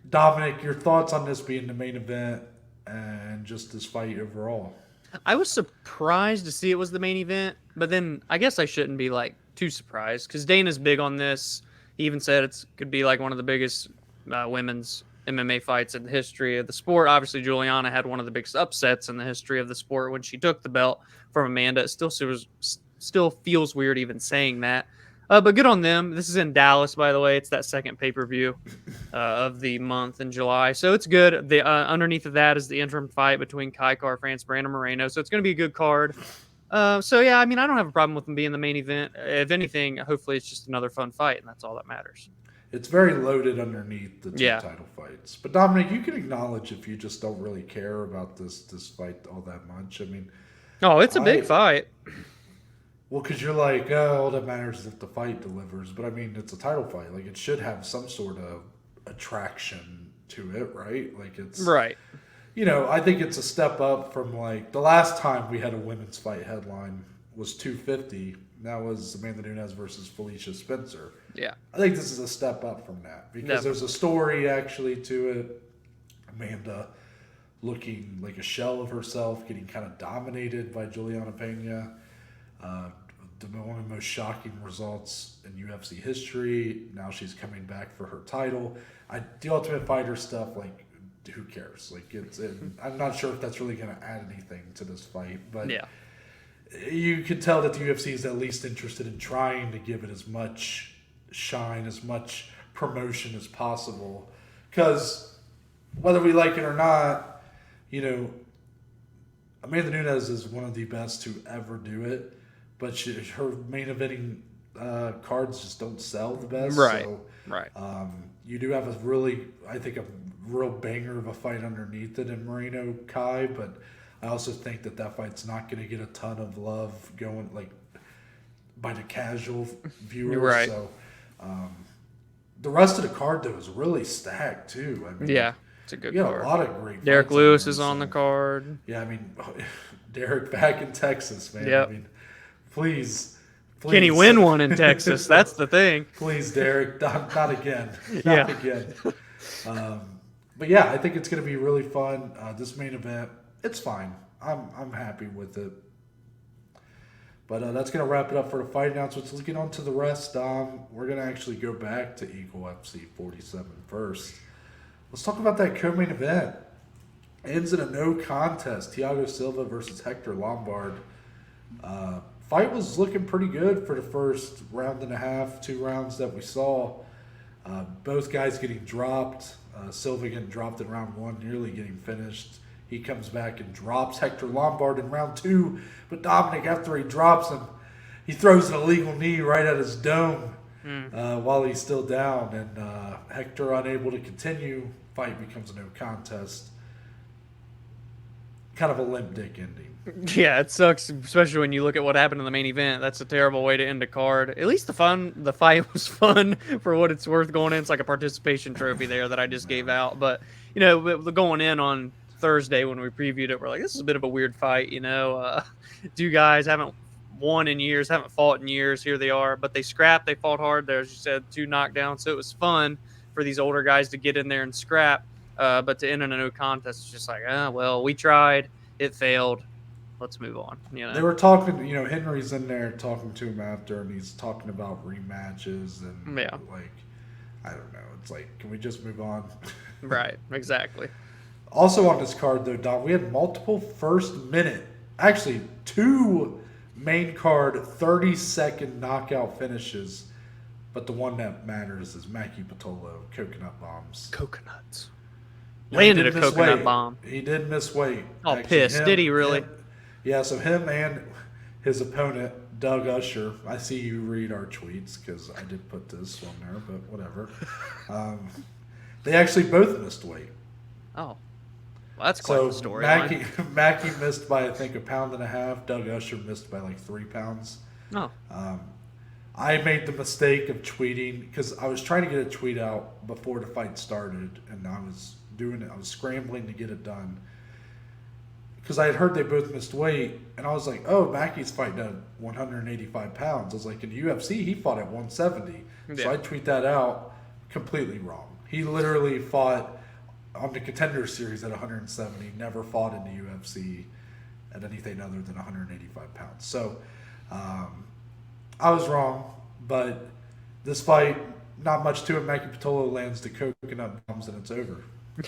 Dominic, your thoughts on this being the main event and just this fight overall? I was surprised to see it was the main event, but then I guess I shouldn't be too surprised because Dana's big on this. He even said it could be one of the biggest women's MMA fights in the history of the sport. Obviously, Juliana had one of the biggest upsets in the history of the sport when she took the belt from Amanda. It still feels weird even saying that. But good on them. This is in Dallas, by the way. It's that second pay-per-view of the month in July. So it's good. Underneath of that is the interim fight between Kai Car-France, Brandon Moreno. So it's going to be a good card. So, yeah, I mean, I don't have a problem with them being the main event. If anything, hopefully it's just another fun fight, and that's all that matters. It's very loaded underneath the two title fights. But, Dominic, you can acknowledge if you just don't really care about this fight all that much. I mean... Oh, it's a big fight. Well, because you're like, all that matters is if the fight delivers. But, I mean, it's a title fight. It should have some sort of attraction to it, right? It's... Right. I think it's a step up from like the last time we had a women's fight headline was 250. That was Amanda Nunes versus Felicia Spencer. Yeah. I think this is a step up from that because there's a story actually to it. Amanda looking like a shell of herself, getting kind of dominated by Juliana Pena. One of the most shocking results in UFC history. Now she's coming back for her title. The Ultimate Fighter stuff, like, who cares? Like, I'm not sure if that's really going to add anything to this fight, but yeah, you can tell that the UFC is at least interested in trying to give it as much shine, as much promotion as possible. Because whether we like it or not, Amanda Nunes is one of the best to ever do it. But her main eventing cards just don't sell the best. Right. So, right. You do have a real banger of a fight underneath it in Moreno Kai, but I also think that fight's not going to get a ton of love going like by the casual viewers. Right. So the rest of the card though is really stacked too. I mean, yeah, it's a good you got card. a lot of great. Derek fights Lewis there, is on so- the card. Yeah, I mean, Derek back in Texas, man. Yep. I mean, please. Can he win one in Texas? That's the thing. Please, Derek, not again. Not Yeah. again. But yeah, I think it's going to be really fun. This main event, it's fine. I'm happy with it. But that's going to wrap it up for the fight announcements. Let's get on to the rest. We're going to actually go back to Eagle FC 47 first. Let's talk about that co-main event. Ends in a no contest. Thiago Silva versus Hector Lombard. Fight was looking pretty good for the first round and a half, 2 rounds that we saw. Both guys getting dropped. Silva getting dropped in round 1, nearly getting finished. He comes back and drops Hector Lombard in round 2. But Dominic, after he drops him, he throws an illegal knee right at his dome while he's still down. And Hector unable to continue. Fight becomes a no contest. Kind of a limp dick ending. Yeah, it sucks, especially when you look at what happened in the main event. That's a terrible way to end a card. At least the fight was fun for what it's worth going in. It's like a participation trophy there that I just gave out. But, going in on Thursday when we previewed it, we're like, this is a bit of a weird fight, 2 guys haven't won in years, haven't fought in years. Here they are, but they scrapped, they fought hard. There, as you said, 2 knockdowns. So it was fun for these older guys to get in there and scrap. But to end in a no contest, it's just like, well, we tried, it failed. Let's move on. They were talking, Henry's in there talking to him after, and he's talking about rematches and like, I don't know. It's like, can we just move on? Right, exactly. Also on this card, though, Don, we had multiple first minute, actually 2 main card 30-second knockout finishes, but the one that matters is Maki Pitolo, coconut bombs. Coconuts. No, Landed he a didn't miss coconut weight. bomb. He did miss weight. Oh, Actually, pissed. Did he really? Yeah, so him and his opponent, Doug Usher, I see you read our tweets because I did put this on there, but whatever. They actually both missed weight. Oh. Well, that's quite the story. Mackie missed by, I think, 1.5 pounds. Doug Usher missed by like 3 pounds. Oh. I made the mistake of tweeting because I was trying to get a tweet out before the fight started, and I was doing it. I was scrambling to get it done because I had heard they both missed weight, and I was like, "Oh, Mackey's fighting at 185 pounds." I was like, "In the UFC, he fought at 170." Yeah. So I tweet that out completely wrong. He literally fought on the Contender Series at 170. Never fought in the UFC at anything other than 185 pounds. So I was wrong, but this fight, not much to it. Maki Pitolo lands the coconut bombs, and it's over.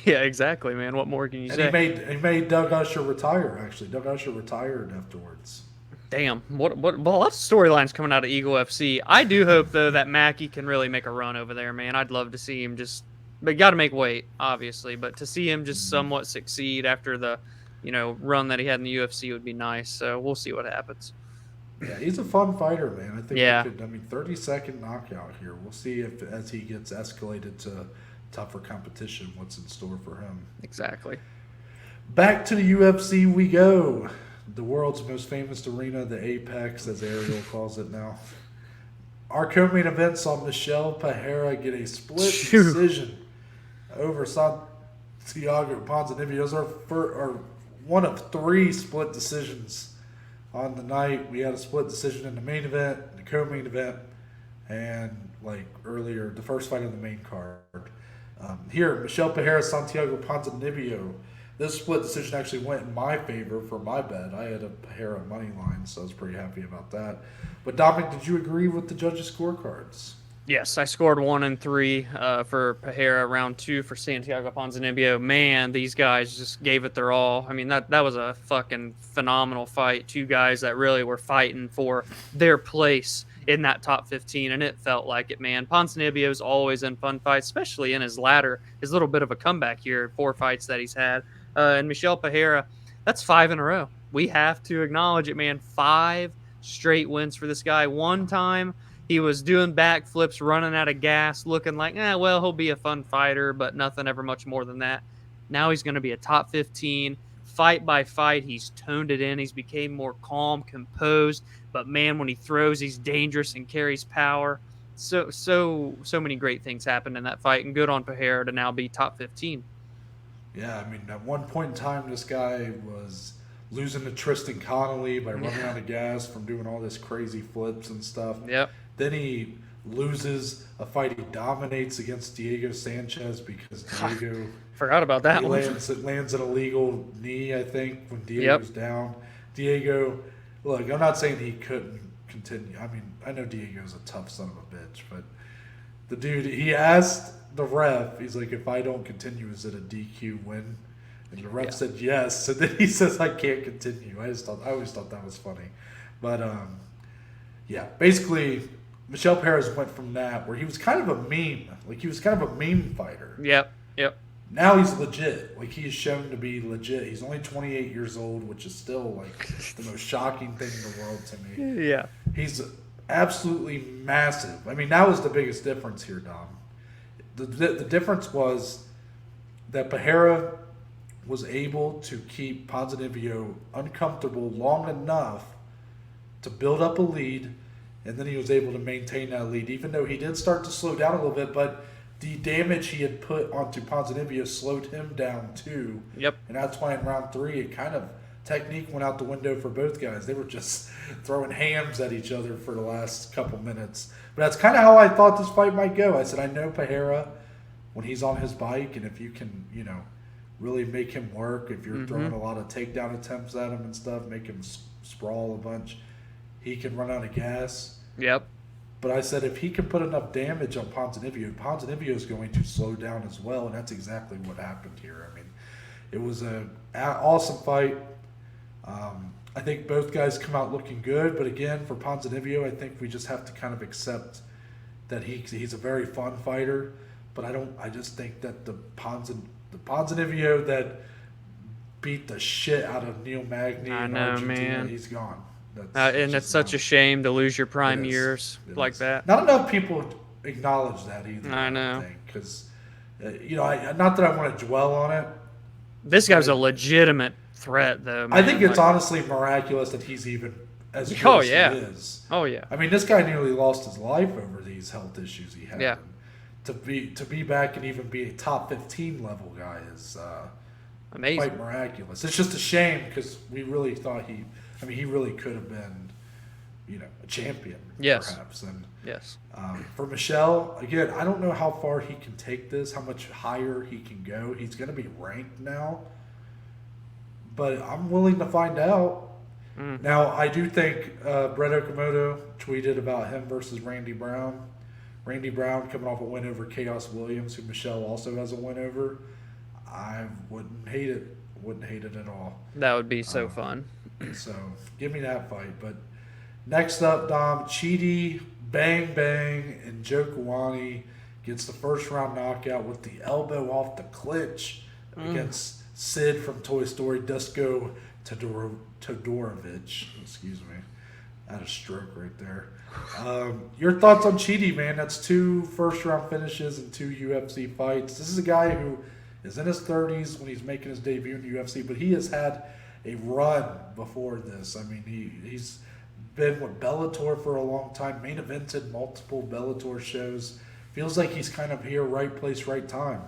Yeah, exactly, man. What more can you say? He made Doug Usher retire. Actually, Doug Usher retired afterwards. Damn. What? Lots of storylines coming out of Eagle FC. I do hope though that Mackie can really make a run over there, man. I'd love to see him just, but got to make weight, obviously. But to see him just somewhat succeed after the, run that he had in the UFC would be nice. So we'll see what happens. Yeah, he's a fun fighter, man. I think. Yeah. 30-second knockout here. We'll see if as he gets escalated to tougher competition, what's in store for him. Exactly. Back to the UFC we go. The world's most famous arena, the Apex, as Ariel calls it now. Our co-main event saw Michelle Pereira get a split decision over Thiago Ponzinibbio's are one of 3 split decisions on the night. We had a split decision in the main event, the co-main event, and like earlier, the first fight of the main card. Here, Michel Pereira, Santiago Ponzinibbio. This split decision actually went in my favor for my bet. I had a Pereira money line, so I was pretty happy about that. But Dominic, did you agree with the judges' scorecards? Yes, I scored 1 and 3 for Pereira, round 2 for Santiago Ponzinibbio. Man, these guys just gave it their all. I mean, that was a fucking phenomenal fight. 2 guys that really were fighting for their place in that top 15, and it felt like it, man. Ponzinibbio's always in fun fights, especially in his little bit of a comeback here, 4 fights that he's had. And Michel Pereira, that's 5 in a row. We have to acknowledge it, man. 5 straight wins for this guy. One time, he was doing backflips, running out of gas, looking like, well, he'll be a fun fighter, but nothing ever much more than that. Now he's going to be a top 15. Fight by fight, he's toned it in. He's became more calm, composed. But, man, when he throws, he's dangerous and carries power. So many great things happened in that fight, and good on Pereira to now be top 15. Yeah, I mean, at one point in time, this guy was losing to Tristan Connolly by running out of gas from doing all this crazy flips and stuff. Yep. Then he loses a fight he dominates against Diego Sanchez because Diego forgot about that one. Lands an illegal knee, I think, when Diego's down. Diego, look, I'm not saying he couldn't continue. I mean, I know Diego's a tough son of a bitch, but the dude, he asked the ref, he's like, if I don't continue, is it a DQ win? And the ref said yes. And then he says, I can't continue. I always thought that was funny. But, basically, Michel Pereira went from that, where he was kind of a meme. Like, he was kind of a meme fighter. Yep. Now he's legit. Like, he is shown to be legit. He's only 28 years old, which is still, like, the most shocking thing in the world to me. Yeah. He's absolutely massive. I mean, that was the biggest difference here, Dom. The difference was that Pereira was able to keep Ponzinibbio uncomfortable long enough to build up a lead, and then he was able to maintain that lead, even though he did start to slow down a little bit, but the damage he had put onto Ponzinibbio slowed him down too. Yep. And that's why in round 3, it kind of, technique went out the window for both guys. They were just throwing hams at each other for the last couple minutes. But that's kind of how I thought this fight might go. I said, I know Pereira, when he's on his bike, and if you can, really make him work, if you're throwing a lot of takedown attempts at him and stuff, make him sprawl a bunch, he can run out of gas. Yep. But I said, if he can put enough damage on Ponzinibbio is going to slow down as well, and that's exactly what happened here. I mean, it was an awesome fight. I think both guys come out looking good, but again, for Ponzinibbio, I think we just have to kind of accept that he's a very fun fighter. But I just think that the Ponzinibbio that beat the shit out of Neil Magny in Argentina, man, he's gone. And it's such a shame to lose your prime years like that. Not enough people acknowledge that either. I know. Because, not that I want to dwell on it. This guy's a legitimate threat, though, man. I think it's honestly miraculous that he's even as good as he is. Oh, yeah. I mean, this guy nearly lost his life over these health issues he had. Yeah. To be back and even be a top 15 level guy is amazing. Quite miraculous. It's just a shame because we really thought he really could have been, a champion. Yes. Perhaps. And yes. For Michel, again, I don't know how far he can take this, how much higher he can go. He's going to be ranked now, but I'm willing to find out. Now, I do think Brett Okamoto tweeted about him versus Randy Brown. Randy Brown coming off a win over Chaos Williams, who Michel also has a win over. I wouldn't hate it. Wouldn't hate it at all. That would be so fun. So, give me that fight. But next up, Dom, Chidi, Bang Bang, and Joe Kawani gets the first round knockout with the elbow off the clinch against Sid from Toy Story, Dusko Todorovic. Excuse me. I had a stroke right there. Your thoughts on Chidi, man? That's 2 first-round finishes and 2 UFC fights. This is a guy who is in his 30s when he's making his debut in the UFC, but he has had a run before this. I mean, he's been with Bellator for a long time, main evented multiple Bellator shows. Feels like he's kind of here, right place, right time.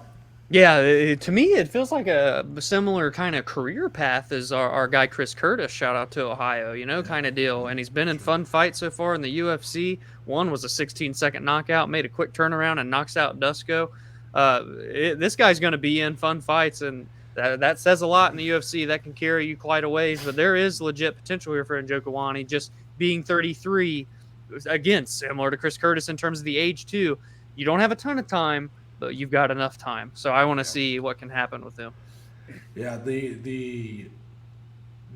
Yeah, to me, it feels like a similar kind of career path as our guy Chris Curtis. Shout out to Ohio, kind of deal. And he's been in fun fights so far in the UFC. One was a 16-second knockout, made a quick turnaround and knocks out Dusko. This guy's going to be in fun fights, and that says a lot in the UFC. That can carry you quite a ways. But there is legit potential here for Njokuani, just being 33. Again, similar to Chris Curtis in terms of the age too. You don't have a ton of time, but you've got enough time. So I want to see what can happen with him. Yeah, the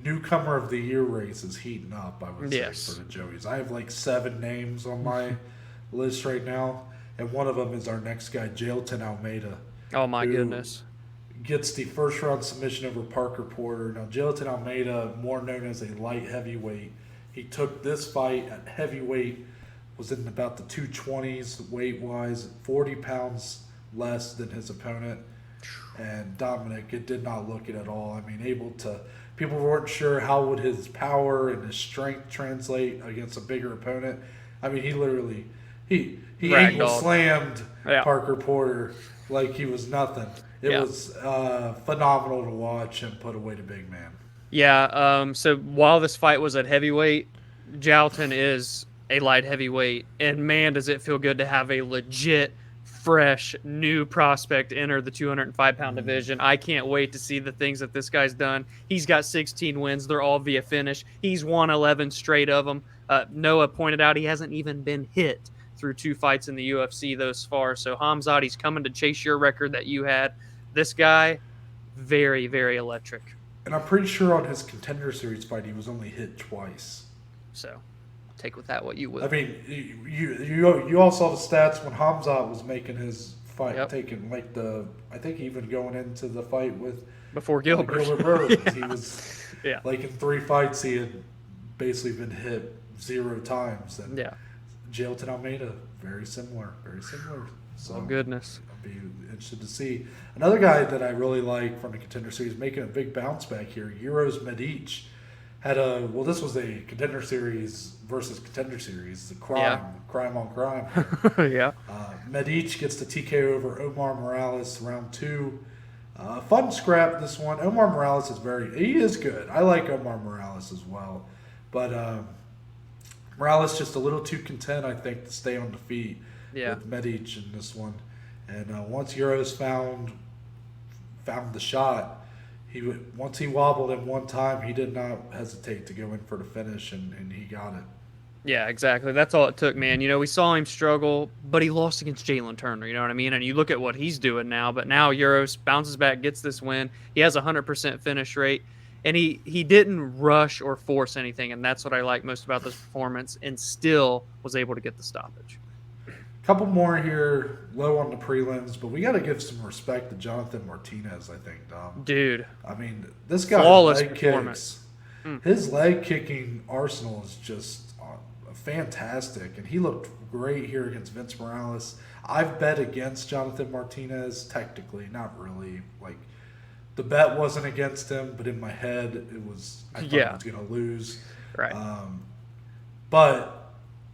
newcomer of the year race is heating up, I would say, for the Joeys. I have like 7 names on my list right now, and one of them is our next guy, Jailton Almeida. Oh, my goodness. Gets the first round submission over Parker Porter. Now, Jailton Almeida, more known as a light heavyweight, he took this fight at heavyweight, was in about the 220s weight-wise, 40 pounds less than his opponent. And Dominic, it did not look it at all. I mean, people weren't sure how would his power and his strength translate against a bigger opponent. I mean, he literally, he ankle slammed Parker Porter like he was nothing. It was phenomenal to watch him put away the big man. Yeah, so while this fight was at heavyweight, Jailton is a light heavyweight, and man, does it feel good to have a legit, fresh, new prospect enter the 205-pound division. I can't wait to see the things that this guy's done. He's got 16 wins. They're all via finish. He's won 11 straight of them. Noah pointed out he hasn't even been hit through 2 fights in the UFC thus far. So Hamzati's coming to chase your record that you had. This guy, very, very electric. And I'm pretty sure on his Contender Series fight, he was only hit twice. So take with that what you will. I mean, you all saw the stats when Hamzat was making his fight, taking I think even going into the fight with before Gilbert. Burgos, he was like in 3 fights he had basically been hit 0 times. And Jailton Almeida, very similar. So goodness. I'll be interested to see. Another guy that I really like from the Contender Series making a big bounce back here, Euros Medic. This was a Contender Series versus Contender Series. The crime on crime. Medic gets the TKO over Omar Morales, round 2. Fun scrap, this one. Omar Morales he is good. I like Omar Morales as well. But Morales just a little too content, I think, to stay on the feet with Medic in this one. And once Euros found the shot, once he wobbled him one time, he did not hesitate to go in for the finish, and he got it. Yeah, exactly. That's all it took, man. We saw him struggle, but he lost against Jalen Turner, you know what I mean? And you look at what he's doing now, but now Euros bounces back, gets this win. He has a 100% finish rate, and he didn't rush or force anything, and that's what I like most about this performance, and still was able to get the stoppage. Couple more here, low on the prelims, but we got to give some respect to Jonathan Martinez, I think, Dom. Dude. I mean, this guy's leg kicks. His leg kicking arsenal is just fantastic, and he looked great here against Vince Morales. I've bet against Jonathan Martinez, technically, not really. Like, the bet wasn't against him, but in my head, I thought he was going to lose. Right. But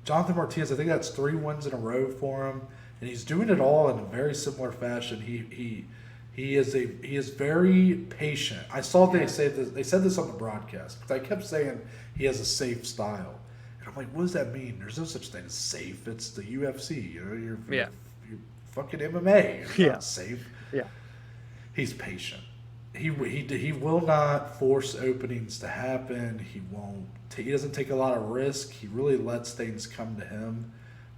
Jonathan Martinez, I think that's 3 wins in a row for him, and he's doing it all in a very similar fashion. He is very patient. I saw they said this on the broadcast because I kept saying he has a safe style, and I'm like, what does that mean? There's no such thing as safe. It's the UFC. You're fucking MMA. You're not safe. Yeah. He's patient. He will not force openings to happen. He doesn't take a lot of risk. He really lets things come to him,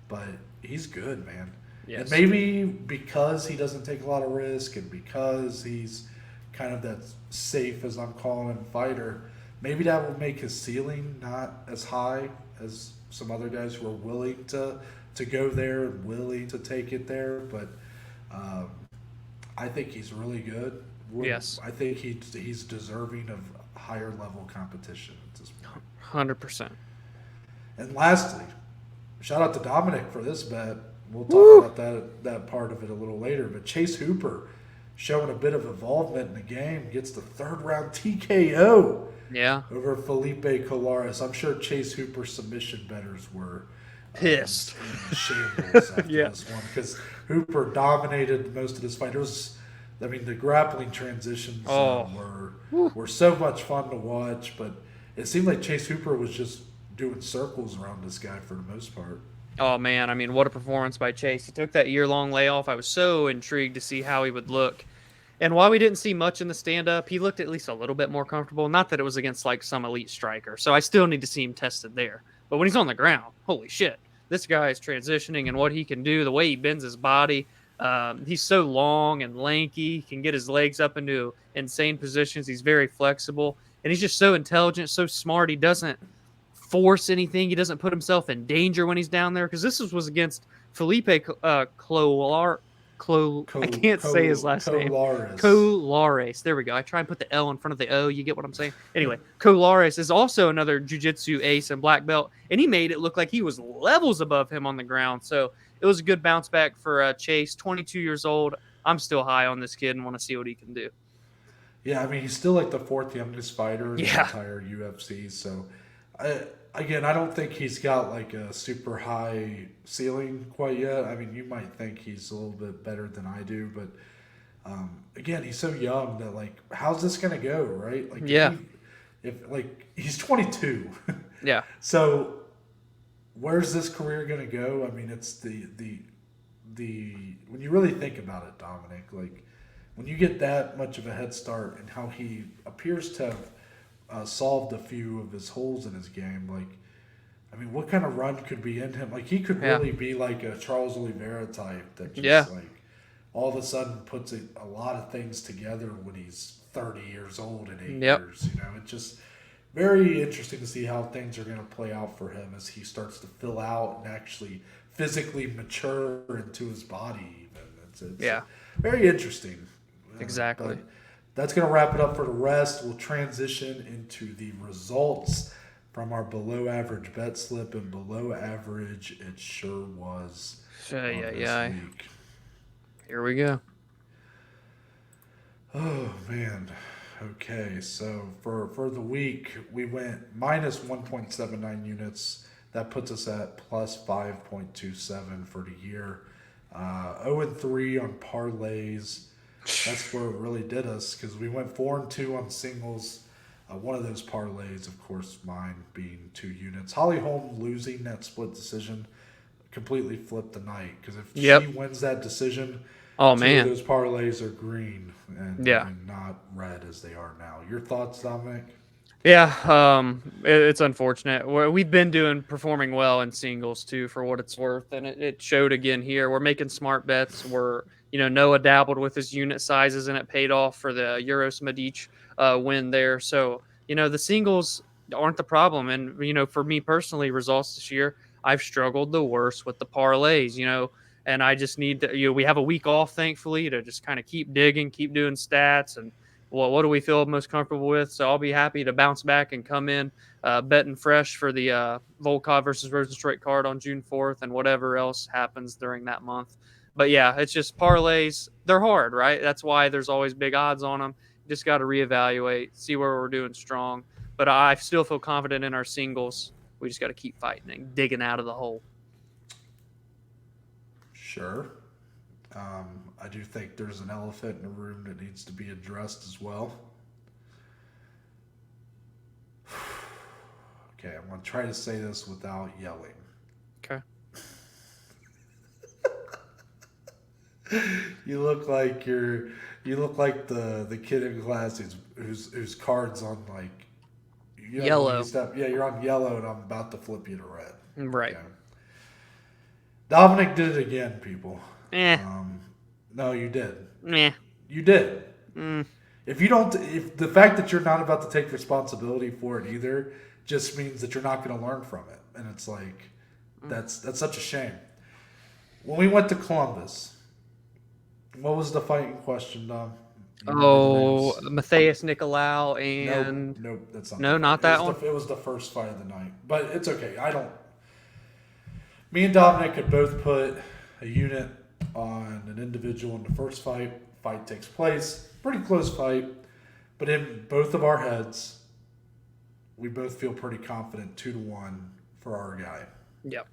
but he's good, man. Yes. And maybe because he doesn't take a lot of risk and because he's kind of that safe, as I'm calling him, fighter, maybe that will make his ceiling not as high as some other guys who are willing to go there and willing to take it there. But I think he's really good. Yes. I think he's deserving of higher level competition at this point. 100%. And lastly, shout out to Dominic for this bet. We'll talk about that part of it a little later. But Chase Hooper showing a bit of involvement in the game, gets the 3rd round TKO over Felipe Colares. I'm sure Chase Hooper's submission bettors were pissed. In shambles after this one because Hooper dominated most of this fight. I mean, the grappling transitions Oh. were so much fun to watch, but it seemed like Chase Hooper was just doing circles around this guy for the most part. Oh man, I mean, what a performance by Chase. He took that year-long layoff. I was so intrigued to see how he would look. And while we didn't see much in the stand-up, he looked at least a little bit more comfortable. Not that it was against like some elite striker, so I still need to see him tested there. But when he's on the ground, holy shit, this guy is transitioning and what he can do, the way he bends his body. He's so long and lanky, he can get his legs up into insane positions. He's very flexible, and he's just so intelligent, so smart. He doesn't force anything. He doesn't put himself in danger when he's down there, because this was against Felipe Clolar. I can't say his last name. Colares. There we go. I try and put the L in front of the O. You get what I'm saying? Anyway, Colares is also another jiu-jitsu ace and black belt, and he made it look like he was levels above him on the ground. So it was a good bounce back for Chase, 22 years old. I'm still high on this kid and want to see what he can do. Yeah, I mean, he's still like the fourth youngest fighter in the Yeah. entire UFC. So, I don't think he's got like a super high ceiling quite yet. I mean, you might think he's a little bit better than I do, but again, he's so young that like, how's this gonna go, right? Like, Yeah. if like he's 22, Yeah. so where's this career gonna go? I mean, it's the when you really think about it, Dominic, like when you get that much of a head start and how he appears to have solved a few of his holes in his game, like, I mean, what kind of run could be in him? Like, he could really be like a Charles Oliveira type that just like all of a sudden puts a lot of things together when he's 30 years old in 8 years. You know, it's just very interesting to see how things are going to play out for him as he starts to fill out and actually physically mature into his body. Even it's very interesting. Exactly. But that's going to wrap it up for the rest. We'll transition into the results from our below average bet slip, and below average it sure was this week. Here we go. Oh man. Okay, so for the week we went minus 1.79 units. That puts us at plus 5.27 for the year. 0-3 on parlays. That's where it really did us, because we went 4-2 on singles. One of those parlays, of course, mine being 2 units. Holly Holm losing that split decision completely flipped the night, because if she wins that decision, two of those parlays are green and not red as they are now. Your thoughts, Dominic? Yeah, it's unfortunate. We've been performing well in singles too, for what it's worth, and it showed again here. We're making smart bets. Noah dabbled with his unit sizes, and it paid off for the Euros Medic win there. So, the singles aren't the problem. And, for me personally, results this year, I've struggled the worst with the parlays, and I just need to, we have a week off, thankfully, to just kind of keep digging, keep doing stats, and what do we feel most comfortable with. So I'll be happy to bounce back and come in betting fresh for the Volkov versus Rosenstrike card on June 4th and whatever else happens during that month. But yeah, it's just parlays. They're hard, right? That's why there's always big odds on them. You just got to reevaluate, see where we're doing strong. But I still feel confident in our singles. We just got to keep fighting and digging out of the hole. Sure. I do think there's an elephant in the room that needs to be addressed as well. Okay, I'm going to try to say this without yelling. Okay. You look like the kid in class whose cards on like yellow. You're on yellow, and I'm about to flip you to red. Right. Okay. Dominic did it again, people. No, you did. You did. If the fact that you're not about to take responsibility for it either just means that you're not going to learn from it, and it's like that's such a shame. When we went to Columbus, what was the fight in question, Dom? Matthias Nicolau and nope, that's not. No, not that one. It was the first fight of the night, but it's okay. Me and Dominic could both put a unit on an individual in the first fight. Fight takes place. Pretty close fight. But in both of our heads, we both feel pretty confident 2-1 for our guy. Yep.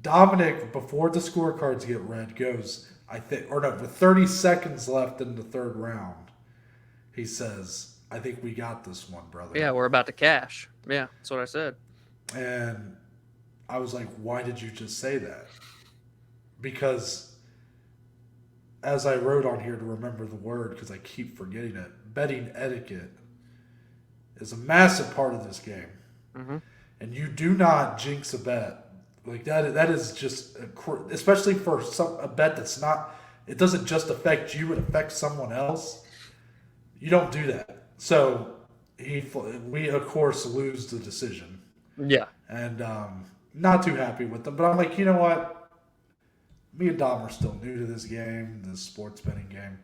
Dominic, before the scorecards get read, goes, with 30 seconds left in the third round, he says, I think we got this one, brother. Yeah, we're about to cash. Yeah, that's what I said. And I was like, why did you just say that? Because as I wrote on here to remember the word, because I keep forgetting it, betting etiquette is a massive part of this game. Mm-hmm. And you do not jinx a bet. Like that is just, especially for a bet that's not, it doesn't just affect you, it affects someone else. You don't do that. So we of course lose the decision. Yeah. And not too happy with them. But I'm like, you know what? Me and Dom are still new to this game, this sports betting game.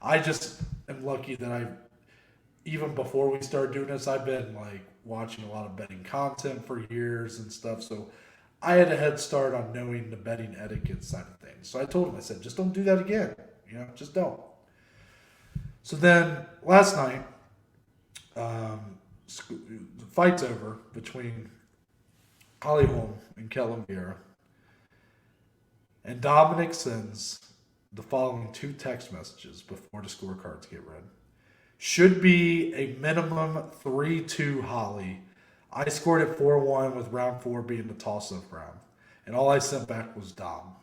I just am lucky that even before we started doing this, I've been like watching a lot of betting content for years and stuff. So I had a head start on knowing the betting etiquette side of things. So I told him, I said, just don't do that again. Just don't. So then last night, the fight's over between Holly Holm and Ketlen Vieira. And Dominic sends the following 2 text messages before the scorecards get read. Should be a minimum 3-2 Holly. I scored it 4-1 with round 4 being the toss-up round. And all I sent back was Dom.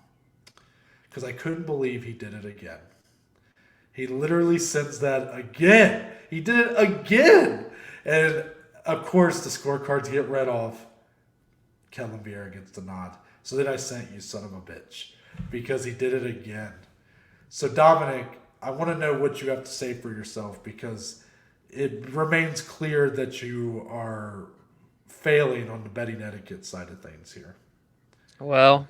Because I couldn't believe he did it again. He literally sends that again. He did it again. And, of course, the scorecards get read off. Ketlen Vieira gets the nod. So then I sent you, son of a bitch. Because he did it again. So, Dominic, I want to know what you have to say for yourself. Because it remains clear that you are failing on the betting etiquette side of things here. Well,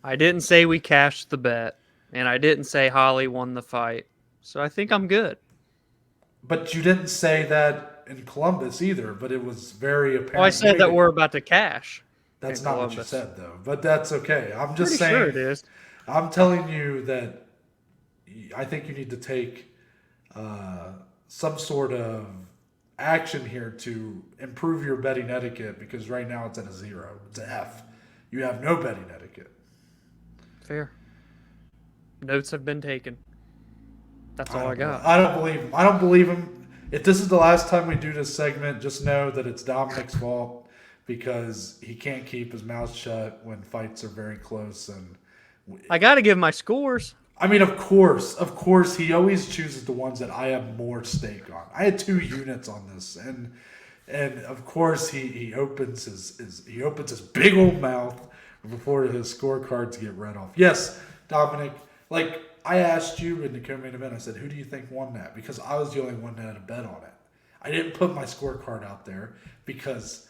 I didn't say we cashed the bet. And I didn't say Holly won the fight. So I think I'm good. But you didn't say that in Columbus either, but it was very apparent. Well, I said that we're about to cash. That's not what you said, though. But that's okay. I'm just saying. Sure it is. I'm telling you that I think you need to take some sort of action here to improve your betting etiquette, because right now it's at a 0. It's an F. You have no betting etiquette. Fair. Notes have been taken. That's all I got. I don't believe him. I don't believe him. If this is the last time we do this segment, just know that it's Dominic's fault, because he can't keep his mouth shut when fights are very close. And I got to give my scores. I mean, of course, he always chooses the ones that I have more stake on. I had 2 units on this, and of course he opens his big old mouth before his scorecards get read off. Yes, Dominic, like I asked you in the co-main event, I said, who do you think won that? Because I was the only one that had a bet on it. I didn't put my scorecard out there because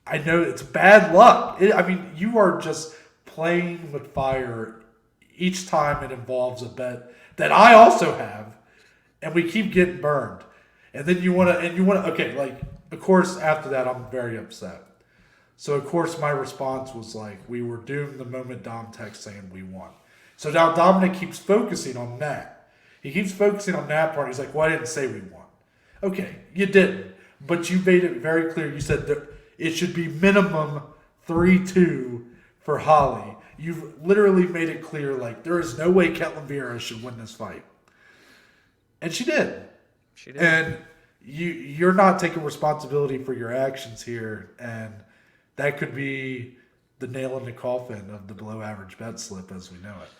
I know it's bad luck. You are just playing with fire each time it involves a bet that I also have, and we keep getting burned. And then you want to, okay, like, of course, after that, I'm very upset. So, of course, my response was like, we were doomed the moment Dom texts saying we won. So now Dominic keeps focusing on that. He keeps focusing on that part. He's like, well, I didn't say we won. Okay, you didn't. But you made it very clear. You said that it should be minimum 3-2 for Holly. You've literally made it clear, like, there is no way Ketlen Vieira should win this fight. And she did. She did. And you're not taking responsibility for your actions here. And that could be the nail in the coffin of the below average bet slip as we know it.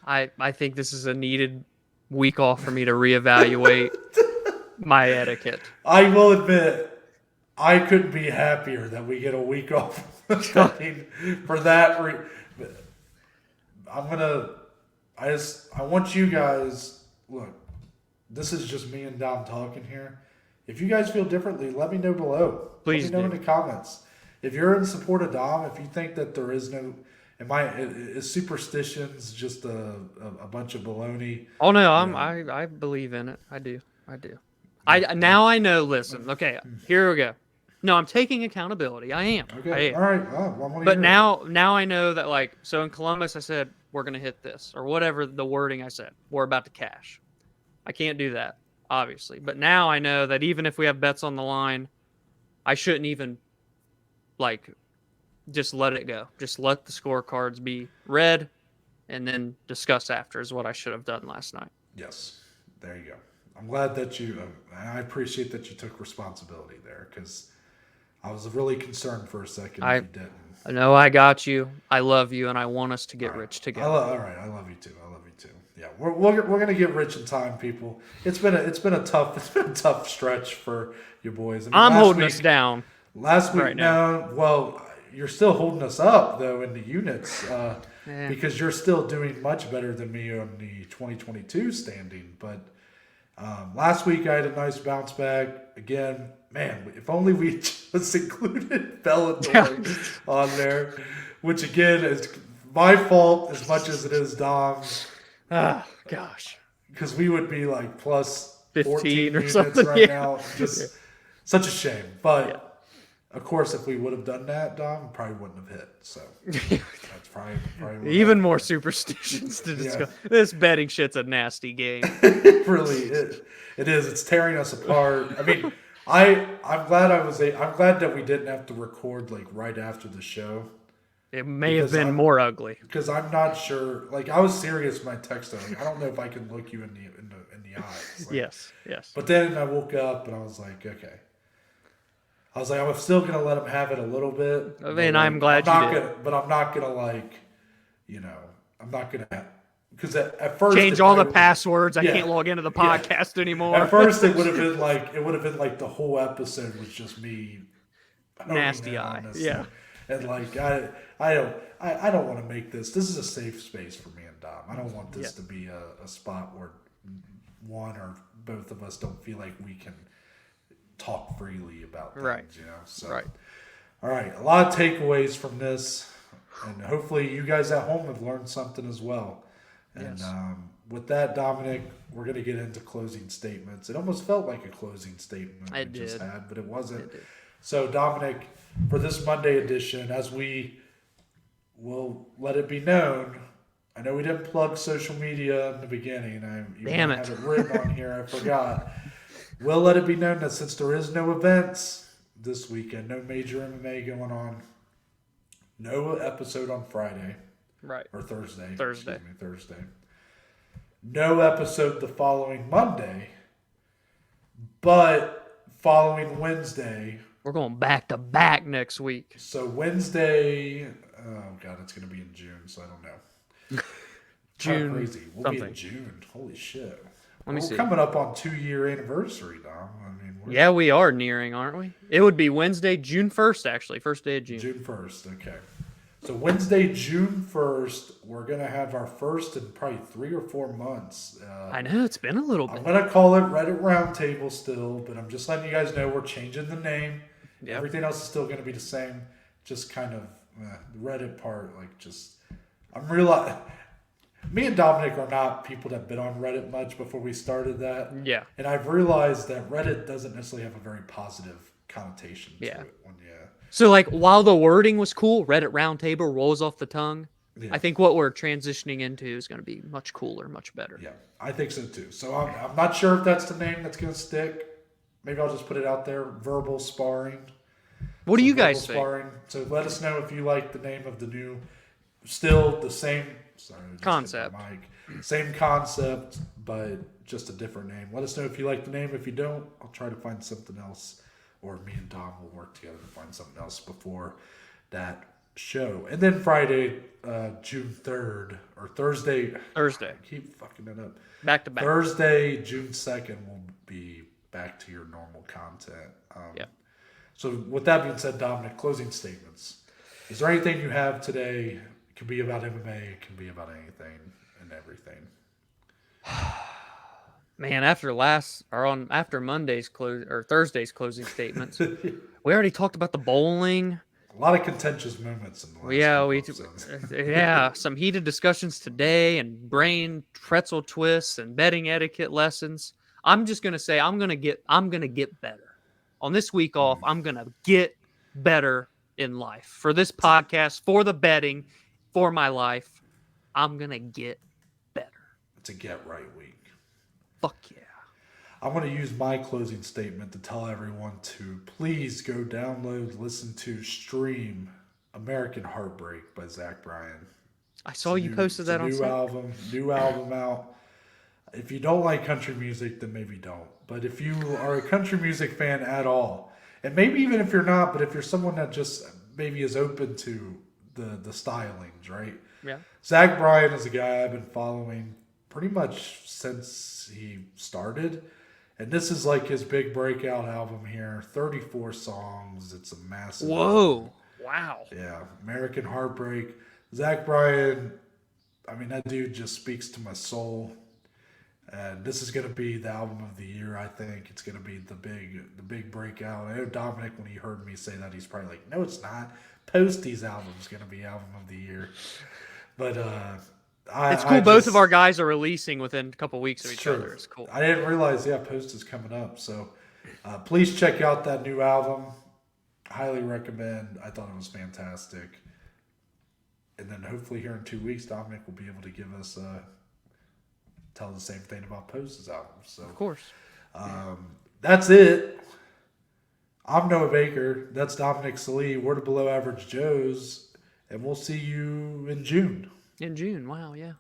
I think this is a needed week off for me to reevaluate my etiquette. I will admit, I couldn't be happier that we get a week off for that. I want you guys, look, this is just me and Dom talking here. If you guys feel differently, let me know below. Please let me know in the comments. If you're in support of Dom, if you think that there is no, is superstitions just a bunch of baloney? Oh no, I believe in it. I do. Now I know. Listen, okay, here we go. No, I'm taking accountability. I am. Okay. All right. But now I know that, like, so in Columbus, I said we're gonna hit this or whatever the wording I said. We're about to cash. I can't do that, obviously. But now I know that even if we have bets on the line, I shouldn't even, like, just let it go. Just let the scorecards be read and then discuss after is what I should have done last night. Yes, there you go. I'm glad that I appreciate that you took responsibility there, because I was really concerned for a second if you didn't. I know I got you. I love you, and I want us to get rich together. All right, I love you too. Yeah, we're gonna get rich in time, people. It's been a tough stretch for you boys. I mean, I'm holding us down. Last week, right now. well, you're still holding us up though in the units because you're still doing much better than me on the 2022 standing. But last week I had a nice bounce back again. Man, if only we just included Bellator on there, which again is my fault as much as it is Dom's. Oh, gosh. Because we would be like plus 15 or units something right now. Just such a shame. But of course, if we would have done that, Dom, we probably wouldn't have hit. So that's probably even more superstitions to discuss. This betting shit's a nasty game. It really is. It is. It's tearing us apart. I mean, I'm glad that we didn't have to record like right after the show. It may have been more ugly. Because I'm not sure. Like, I was serious when I texted. Like, I don't know if I can look you in the eyes. Like, yes. But then I woke up and I was like, okay. I was like, I'm still gonna let him have it a little bit. I mean, I'm glad you did. But I'm not gonna I'm not gonna. Because at first change all the passwords. I can't log into the podcast anymore. At first, it would have been like the whole episode was just me. Nasty eye. Yeah. And like I don't want to make this. This is a safe space for me and Dom. I don't want this to be a spot where one or both of us don't feel like we can talk freely about things. You know. So, all right. A lot of takeaways from this, and hopefully you guys at home have learned something as well. And with that, Dominic, we're going to get into closing statements. It almost felt like a closing statement just had, but it wasn't. So, Dominic, for this Monday edition, as we will let it be known, I know we didn't plug social media in the beginning. Damn it. I have it written on here. I forgot. We'll let it be known that since there is no events this weekend, no major MMA going on, no episode on Friday. Right. Or Thursday. Thursday. No episode the following Monday, but following Wednesday. We're going back to back next week. So Wednesday, oh God, it's going to be in June, so I don't know. June. Crazy. We'll be in June. Holy shit. We're coming up on 2-year anniversary, Dom. I mean, we are nearing, aren't we? It would be Wednesday, June 1st, actually. First day of June. June 1st, okay. So Wednesday, June 1st, we're going to have our first in probably 3 or 4 months. I know, it's been a little bit. I'm going to call it Reddit Roundtable still, but I'm just letting you guys know we're changing the name. Yep. Everything else is still going to be the same. Just kind of the Reddit part, I'm realizing me and Dominic are not people that have been on Reddit much before we started that. Yeah. And I've realized that Reddit doesn't necessarily have a very positive connotation to it. So, while the wording was cool, Reddit Roundtable rolls off the tongue. Yeah. I think what we're transitioning into is going to be much cooler, much better. Yeah, I think so too. So I'm not sure if that's the name that's going to stick. Maybe I'll just put it out there. Verbal sparring. What do you guys think? So let us know if you like the name of the new, still the same concept. Same concept, but just a different name. Let us know if you like the name. If you don't, I'll try to find something else. Or me and Dom will work together to find something else before that show. And then Friday, June 3rd, or Thursday. I keep fucking it up. Back to back. Thursday, June 2nd, will be back to your normal content. So with that being said, Dominic, closing statements. Is there anything you have today? It can be about MMA. It can be about anything and everything. Man, after Monday's Thursday's closing statements, we already talked about the bowling. A lot of contentious moments in the last some heated discussions today and brain pretzel twists and betting etiquette lessons. I'm just gonna say I'm gonna get better. On this week off, I'm gonna get better in life. For this podcast, for the betting, for my life, I'm gonna get better. It's a get right week. Fuck yeah. I'm going to use my closing statement to tell everyone to please go download, listen to, stream American Heartbreak by Zach Bryan. I saw you posted that on Sunday. New album out. If you don't like country music, then maybe don't. But if you are a country music fan at all, and maybe even if you're not, but if you're someone that just maybe is open to the stylings, right? Yeah. Zach Bryan is a guy I've been following pretty much since he started. And this is like his big breakout album here. 34 songs. It's a massive Whoa. album. Wow. Yeah. American Heartbreak. Zach Bryan, I mean, that dude just speaks to my soul. And this is going to be the album of the year, I think. It's going to be the big breakout. I know Dominic, when he heard me say that, he's probably like, no, it's not. Posty's album is going to be album of the year. But it's cool. Both of our guys are releasing within a couple weeks of each other. It's cool. I didn't realize, Post is coming up. So please check out that new album. Highly recommend. I thought it was fantastic. And then hopefully here in 2 weeks, Dominic will be able to give us tell the same thing about Post's album. So of course. That's it. I'm Noah Baker. That's Dominic Salee. We're the Below Average Joes. And we'll see you in June. In June. Wow, yeah.